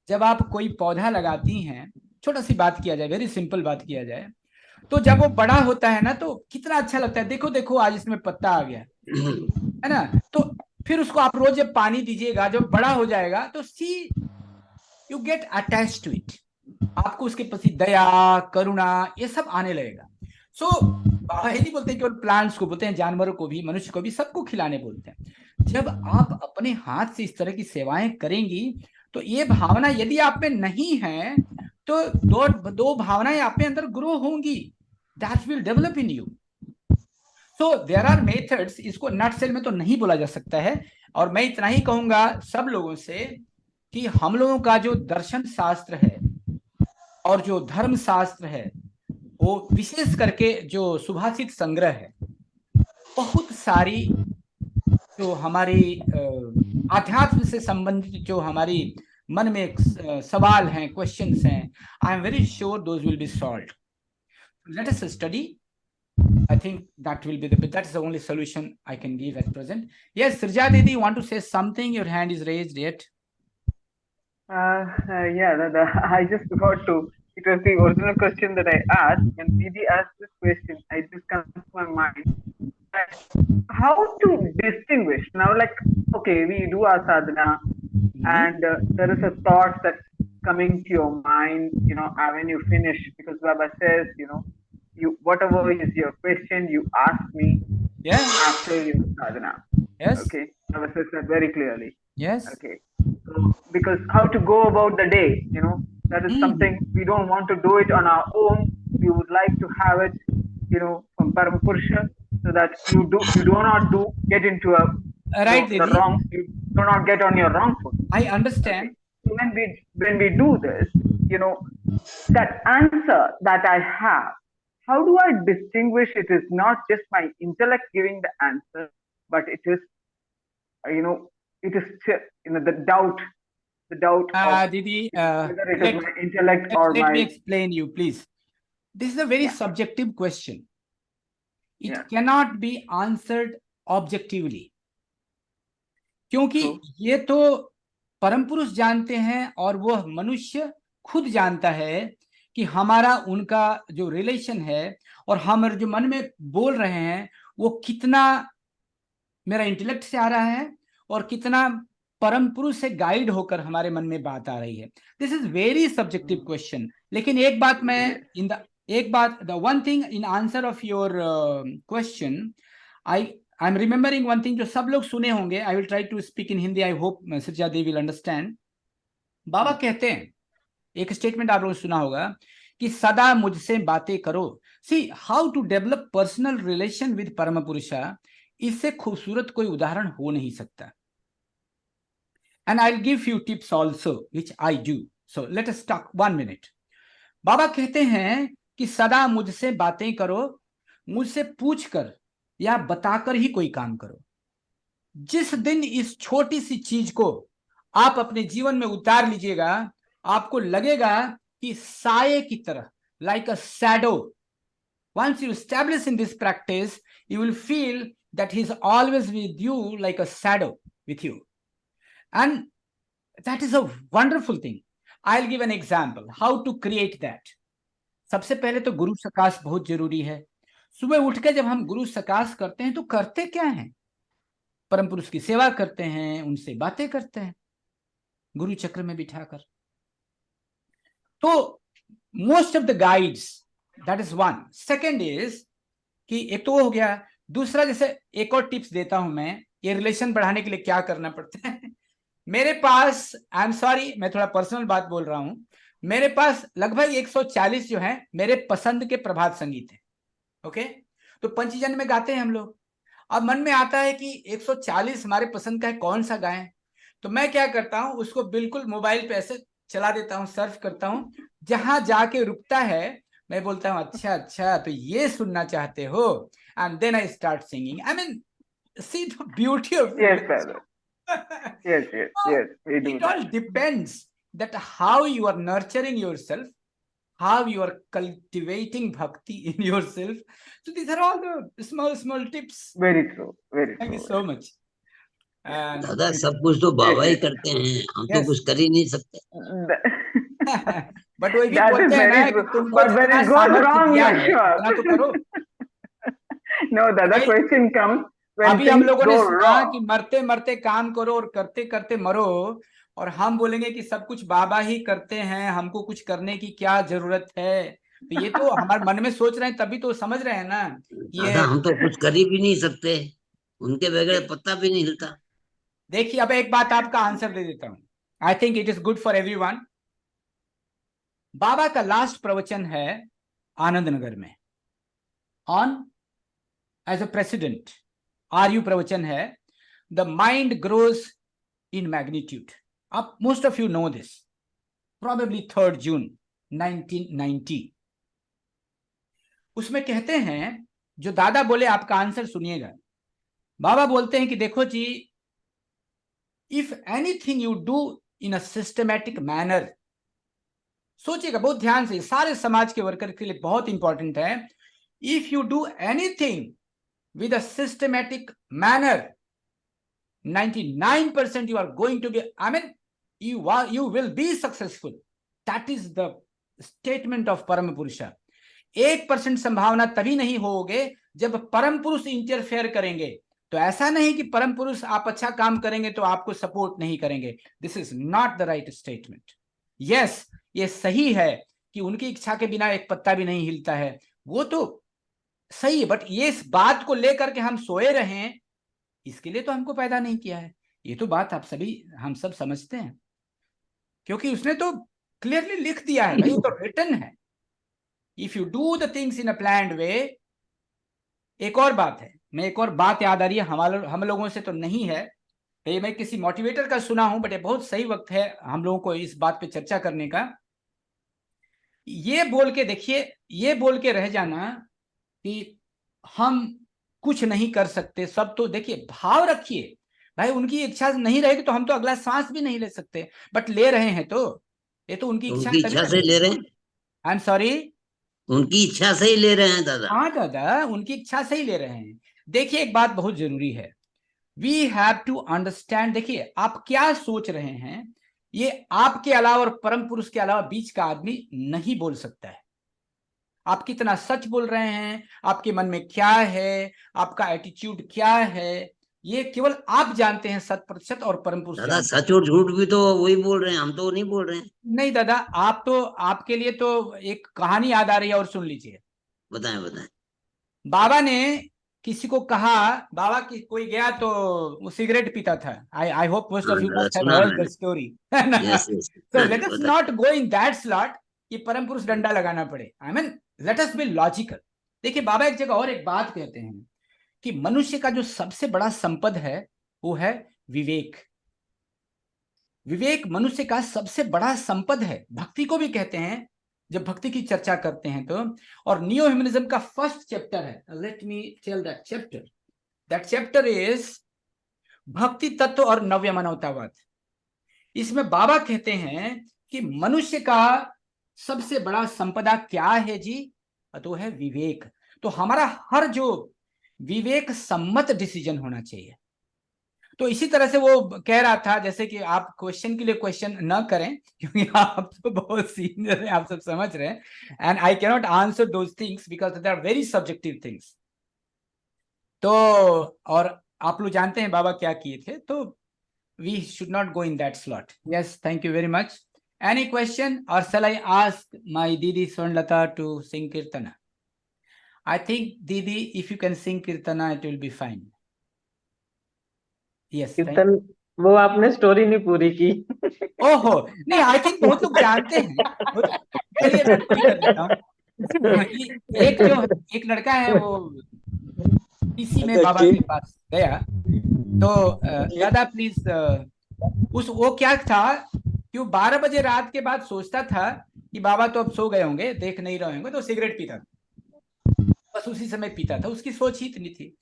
जब आप कोई पौधा लगाती हैं, छोटा सी बात किया जाए, वेरी सिंपल बात किया जाए, तो जब वो बड़ा होता है ना तो कितना अच्छा लगता है, देखो देखो आज इसमें पत्ता आ गया है ना। तो फिर उसको आप रोज जब पानी दीजिएगा, जब बड़ा हो जाएगा तो see you get attach to it, आपको उसके प्रति दया, करुणा, ये सब आने लगेगा। सो बाबा ये नहीं बोलते केवल प्लांट्स को, बोलते हैं जानवरों को भी, मनुष्य को भी, सबको खिलाने बोलते हैं। जब आप अपने हाथ से इस तरह की सेवाएं करेंगी तो ये भावना यदि आप में नहीं है तो दो भावनाएं आप में अंदर ग्रो होंगी, that will develop in you. So there are methods, इसको नटसेल में तो नहीं बोला जा सकता है। और मैं इतना ही कहूंगा सब लोगों से कि हम लोगों का जो दर्शन शास्त्र है और जो धर्म शास्त्र है, वो विशेष करके जो सुभाषित संग्रह है, बहुत सारी जो हमारी आध्यात्म से संबंधित जो हमारी मन में सवाल हैं, क्वेश्चंस हैं, I am very sure those will be solved. Let us study. I think that will be that's the only solution I can give at present. Yes, Sirja Didi, you want to say something? Your hand is raised yet. Yeah, I just forgot to. It was the original question that I asked. When Didi asked this question, I just come to my mind how to distinguish. Now, like, okay, we do our sadhana, and there is a thought that's coming to your mind, when you finish, because Baba says, whatever is your question, you ask me after your sadhana. Yes. Okay. Baba says that very clearly. Yes. Okay. So, because how to go about the day, that is something we don't want to do it on our own. We would like to have it, from Paramapurusha, so that you do not get into the wrong. You do not get on your wrong foot. I understand. Okay. So when we do this, that answer that I have, how do I distinguish it is not just my intellect giving the answer, but it is, it is the doubt of Didi, whether it is my intellect or let me explain you, please. This is a very subjective question. It cannot be answered objectively. क्योंकि ये तो परम पुरुष जानते हैं और वो मनुष्य खुद जानता है कि हमारा उनका जो रिलेशन है और हम जो मन में बोल रहे हैं वो कितना मेरा इंटेलेक्ट से आ रहा है और कितना परम पुरुष से गाइड होकर हमारे मन में बात आ रही है। This is very subjective question. लेकिन एक बात मैं the one thing in answer of your question, I am remembering one thing जो सब लोग सुने होंगे। I will try to speak in Hindi, I hope Sirja Devi will understand. बाबा कहते हैं, एक स्टेटमेंट आप लोगों ने सुना होगा कि सदा मुझसे बातें करो। See how to develop personal relation with परम पुरुषा, इससे खूबसूरत कोई उदाहरण हो नहीं सकता। And I will give few tips also which I do. So let us talk 1 minute. बाबा कहते हैं कि सदा मुझसे बातें करो, मुझसे पूछकर या बताकर ही कोई काम करो। जिस दिन इस छोटी सी चीज को आप अपने जीवन में उतार लीजिएगा, आपको लगेगा कि साये की तरह, like a shadow. Once you establish in this practice, you will feel that he is always with you like a shadow with you. And that is a wonderful thing. I'll give an example how to create that. सबसे पहले तो गुरु सकाश बहुत जरूरी है। सुबह उठ के जब हम गुरु सकाश करते हैं तो करते क्या हैं? परम पुरुष की सेवा करते हैं, उनसे बातें करते हैं गुरु चक्र में बिठाकर। तो most of the guides, that is one. Second is कि एक तो वो हो गया। दूसरा, जैसे एक और टिप्स देता हूं मैं, ये रिलेशन बढ़ाने के लिए क्या करना पड़ता है। मेरे पास, आई एम सॉरी मैं थोड़ा पर्सनल बात बोल रहा हूं, मेरे पास लगभग 140 जो है मेरे पसंद के प्रभात संगीत है। ओके, तो पंचजन में गाते हैं हम लोग, अब मन में आता है कि 140 हमारे पसंद का है, कौन सा गाएं, तो मैं क्या करता हूं, उसको बिल्कुल मोबाइल पे ऐसे चला देता हूं, सर्फ करता हूं, जहां जाके रुकता है मैं बोलता हूं अच्छा अच्छा तो ये सुनना चाहते हो, and then I start singing. I mean see the beauty of Yes, brother. Yes, yes, yes. We do it all that. depends that how you are nurturing yourself, how you are cultivating bhakti in yourself. So these are all the small tips. Very true. Very Thank you true. so much. And दादा सब कुछ तो बाबा ही करते हैं, हम तो yes. कुछ कर ही नहीं सकते। बट वही भी That is बोलते हैं very ना कि true. तुमको But when जितना it goes सामर्थ्य wrong, दिया you're है उतना तो करो। sure. No, the other भाई, question comes when अभी हम things लोगों ने go सुना wrong. कि मरते मरते काम करो और करते करते मरो, और हम बोलेंगे कि सब कुछ बाबा ही करते हैं, हमको कुछ करने की क्या जरूरत है। तो ये तो हमारे मन में सोच रहे हैं, तभी तो समझ रहे हैं ना दादा ये। हम तो कुछ कर ही भी नहीं सकते, उनके बगैर पत्ता भी नहीं हिलता। देखिए अब एक बात आपका आंसर दे देता हूं, I think it is good for everyone. बाबा का लास्ट प्रवचन है आनंद नगर में, ऑन एज अ प्रेसिडेंट आरयू प्रवचन है, the mind grows in magnitude. अब most of you know this, probably 3rd June 1990। उसमें कहते हैं, जो दादा बोले आपका आंसर सुनिएगा। बाबा बोलते हैं कि देखो जी, if anything you do in a systematic manner, सोचिएगा बहुत ध्यान से, सारे समाज के वर्कर के लिए बहुत इंपॉर्टेंट है। If you do anything with a systematic manner, 99% you are going to be, I mean, you will be successful. That is the statement of परम पुरुषा। 1% संभावना तभी नहीं होगे जब परम पुरुष इंटरफेयर करेंगे। तो ऐसा नहीं कि परम पुरुष आप अच्छा काम करेंगे तो आपको सपोर्ट नहीं करेंगे। This is not the right statement. Yes, ये सही है कि उनकी इच्छा के बिना एक पत्ता भी नहीं हिलता है, वो तो सही है, बट ये इस बात को लेकर के हम सोए रहें, इसके लिए तो हमको पैदा नहीं किया है। ये तो बात आप सभी हम सब समझते हैं, क्योंकि उसने तो क्लियरली लिख दिया है भाई, वो तो रिटन है। If you do the things in a planned way. एक और बात है, मैं एक और बात याद आ रही है, हम लोगों से तो नहीं है, ये मैं किसी मोटिवेटर का सुना हूं, बट ये बहुत सही वक्त है हम लोगों को इस बात पे चर्चा करने का। ये बोल के देखिए, ये बोल के रह जाना कि हम कुछ नहीं कर सकते, सब तो देखिए भाव रखिए भाई, उनकी इच्छा नहीं रहेगी तो हम तो अगला सांस भी नहीं ले सकते, बट ले रहे हैं तो ये तो उनकी इच्छा उनकी इच्छा से ले रहे हैं, आई एम सॉरी, उनकी इच्छा से ही ले रहे हैं दादा। हाँ दादा, उनकी इच्छा से ही ले रहे हैं। देखिए एक बात बहुत जरूरी है, वी हैव टू अंडरस्टैंड। देखिए आप क्या सोच रहे हैं, ये आपके अलावा और परम पुरुष के अलावा बीच का आदमी नहीं बोल सकता है। आप कितना सच बोल रहे हैं, आपके मन में क्या है, आपका एटीट्यूड क्या है, ये केवल आप जानते हैं 100%, और परम पुरुष दादा जानते हैं। सच और झूठ भी तो वही बोल रहे हैं, हम तो नहीं बोल रहे हैं। नहीं दादा, आप तो, आपके लिए तो एक कहानी याद आ रही है, और सुन लीजिए। बताएं बताएं। बाबा ने किसी को कहा, बाबा की कोई गया तो वो सिगरेट पीता था। आई होप मोस्ट ऑफ हाँ यू दादा मस्ट हैव सुना हर्ड द मैंने। Story. Yes yes So let us बताएं। not go in that slot कि परम पुरुष डंडा लगाना पड़े। I mean, let us be logical। देखिए बाबा एक जगह और एक बात कहते हैं कि मनुष्य का जो सबसे बड़ा संपद है वो है विवेक। विवेक मनुष्य का सबसे बड़ा संपद है। भक्ति को भी कहते हैं, जब भक्ति की चर्चा करते हैं तो। और नियो ह्यूमनिज्म का फर्स्ट चैप्टर है, let me tell that chapter. That chapter is भक्ति तत्व और नव्य मानवतावाद। इसमें बाबा कहते हैं कि मनुष्य का सबसे बड़ा संपदा क्या है जी, तो है विवेक। तो हमारा हर जो विवेक सम्मत डिसीजन होना चाहिए। तो इसी तरह से वो कह रहा था, जैसे कि आप क्वेश्चन के लिए क्वेश्चन न करें, क्योंकि आप तो बहुत सीनियर हैं, आप सब समझ रहे हैं, and I can not answer those things because they are very subjective things. तो और आप लोग जानते हैं बाबा क्या किए थे, तो we should not go in that slot. Yes, thank you very much. Any question, or shall I ask my Didi Swarnlata to sing Kirtana? I think Didi, if you can sing Kirtana, it will be fine. Yes. कीर्तन वो आपने story नहीं पूरी की। ओहो, नहीं, I think बहुत लोग जानते हैं। चलिए मैं पूरी कर देता हूँ। एक लड़का है, वो इसी में बाबा के पास गया तो दादा प्लीज वो क्या था कि वो 12 बजे रात के बाद सोचता था कि बाबा तो अब सो गए होंगे, देख नहीं रहे होंगे, तो सिगरेट पीता था, बस उसी समय पीता था, उसकी सोच ही इतनी थी।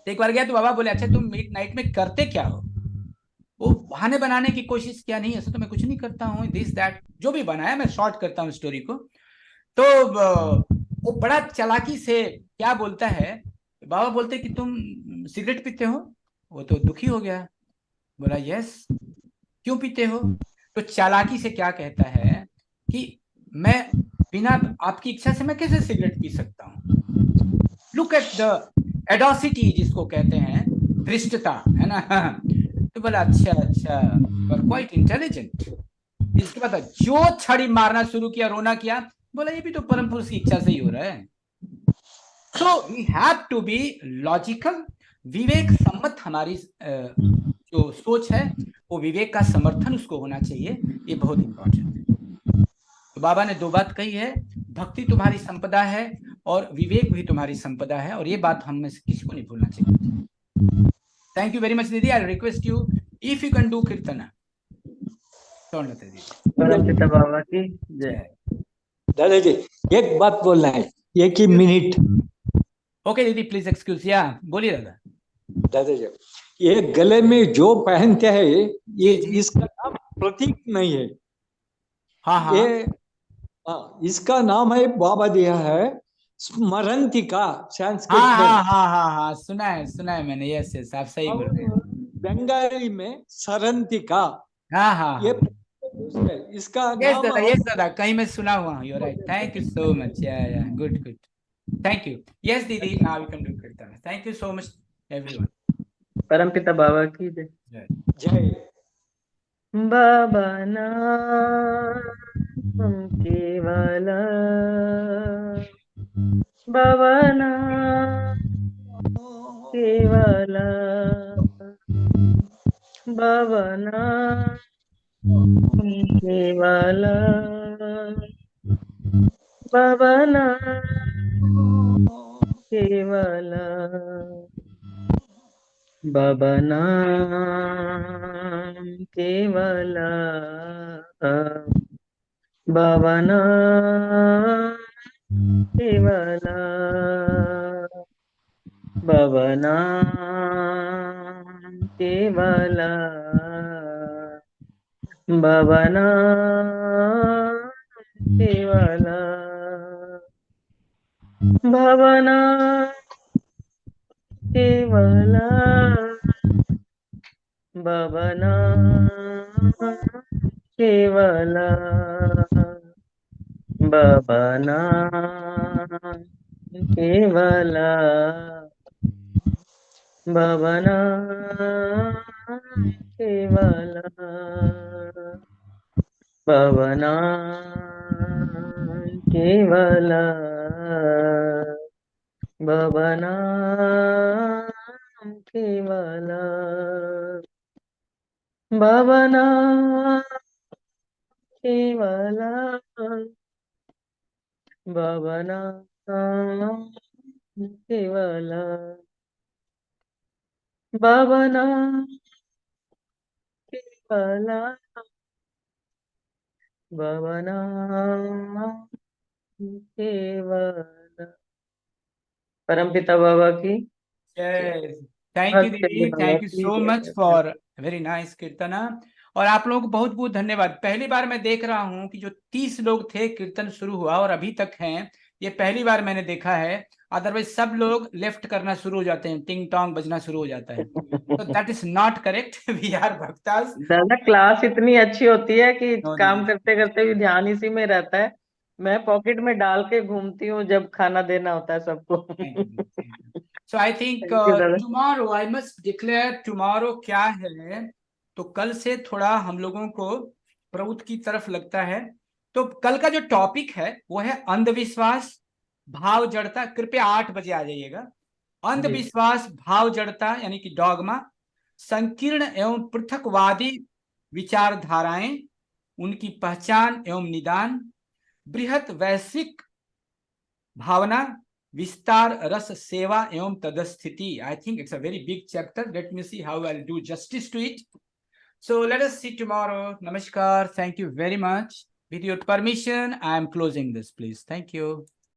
एक बार गया तो बाबा बोले अच्छा तुम मिड नाइट में करते क्या हो? वो बहाने बनाने की कोशिश किया, नहीं ऐसा तो मैं कुछ नहीं करता हूँ, दिस दैट जो भी बनाया मैं शॉर्ट करता हूँ स्टोरी को। तो वो बड़ा चालाकी से क्या बोलता है, बाबा बोलते कि तुम सिगरेट पीते हो? वो तो दुखी हो गया, बोला यस, क्यों पीते हो? तो चालाकी से क्या कहता है कि मैं बिना आपकी इच्छा से मैं कैसे सिगरेट पी सकता हूँ? लुक एट द एडोसिटी जिसको कहते हैं, धृष्टता, है ना। तो बोला अच्छा अच्छा, पर क्वाइट इंटेलिजेंट। इसके बाद जो छड़ी मारना शुरू किया, रोना किया, बोला ये भी तो परम पुरुष की इच्छा से ही हो रहा है। So we have to be logical, विवेक सम्मत हमारी जो सोच है वो विवेक का समर्थन उसको होना चाहिए, ये बहुत इंपॉर्टेंट है। तो बाबा ने दो बात कही है, भक्ति तुम्हारी संपदा है और विवेक भी तुम्हारी संपदा है, और ये बात हम में से किसी को नहीं भूलना चाहिए। थैंक यू वेरी मच दीदी, I request you if you can do कीर्तन। परमपिता बाबा की जय। दादाजी एक बात बोलना है, एक ही मिनट। ओके दीदी प्लीज एक्सक्यूज, या बोलिए दादा। दादाजी ये गले में जो पहनते हैं ये इसका नाम प्रतीक नहीं है। हाँ हाँ, ये इसका नाम है, बाबा दिया है स्मरणतिका, संस्कृत हाँ में। हाँ हाँ हाँ हाँ, सुना है मैंने, यस यस, आप सही बोल रहे हैं। बंगाली में सरंतिका। हाँ हाँ ये हाँ, इसका यस नाम दादा, कहीं मैं सुना हुआ हूँ, you right, thank you so much, yeah good good, thank you, yes दीदी, now you can do kirtan, thank you so much everyone. परमपिता बाबा की जय। जय। बाबा नाम केवला, बाबा नाम केवला, बाबा नाम केवला, बाबा नाम केवला, बाबा नाम केवला, बाबा नाम केवला, बाबा नाम केवला, बाबा नाम केवला, बाबा नाम केवला, बाबा नाम केवला, बाबा नाम केवला, बाबा नाम केवला, बाबा नाम केवला, बाबा नाम केवला, बाबा नाम केवला, बाबा नाम केवला, बाबा नाम केवला, बाबा नाम केवला। परमपिता बाबा की थैंक यू दीदी, thank you so much for very nice kirtana, और आप लोगों को बहुत बहुत धन्यवाद। पहली बार मैं देख रहा हूँ कि जो 30 लोग थे, कीर्तन शुरू हुआ और अभी तक हैं, ये पहली बार मैंने देखा है। अदरवाइज सब लोग लेफ्ट करना शुरू हो जाते हैं, टिंग टोंग बजना शुरू हो जाता है, तो that is not correct. We are भक्तास। दादा क्लास इतनी अच्छी होती है कि काम करते करते भी ध्यान इसी में रहता है। मैं पॉकेट में डाल के घूमती हूँ जब खाना देना होता है सबको। So I think tomorrow I must declare tomorrow क्या है, तो कल से थोड़ा हम लोगों को प्रभुत्व की तरफ लगता है। तो कल का जो टॉपिक है वो है अंधविश्वास, भाव जड़ता। कृपया 8 बजे आ जाइएगा। अंधविश्वास, भाव जड़ता यानी कि डॉगमा, संकीर्ण एवं पृथकवादी विचारधाराएं, उनकी पहचान एवं निदान, बृहत वैश्विक भावना, विस्तार रस सेवा एवं तदस्थिति. I think it's a very big chapter. Let me see how I'll do justice to it. So let us see tomorrow. Namaskar. Thank you very much. With your permission, I am closing this, please. Thank you.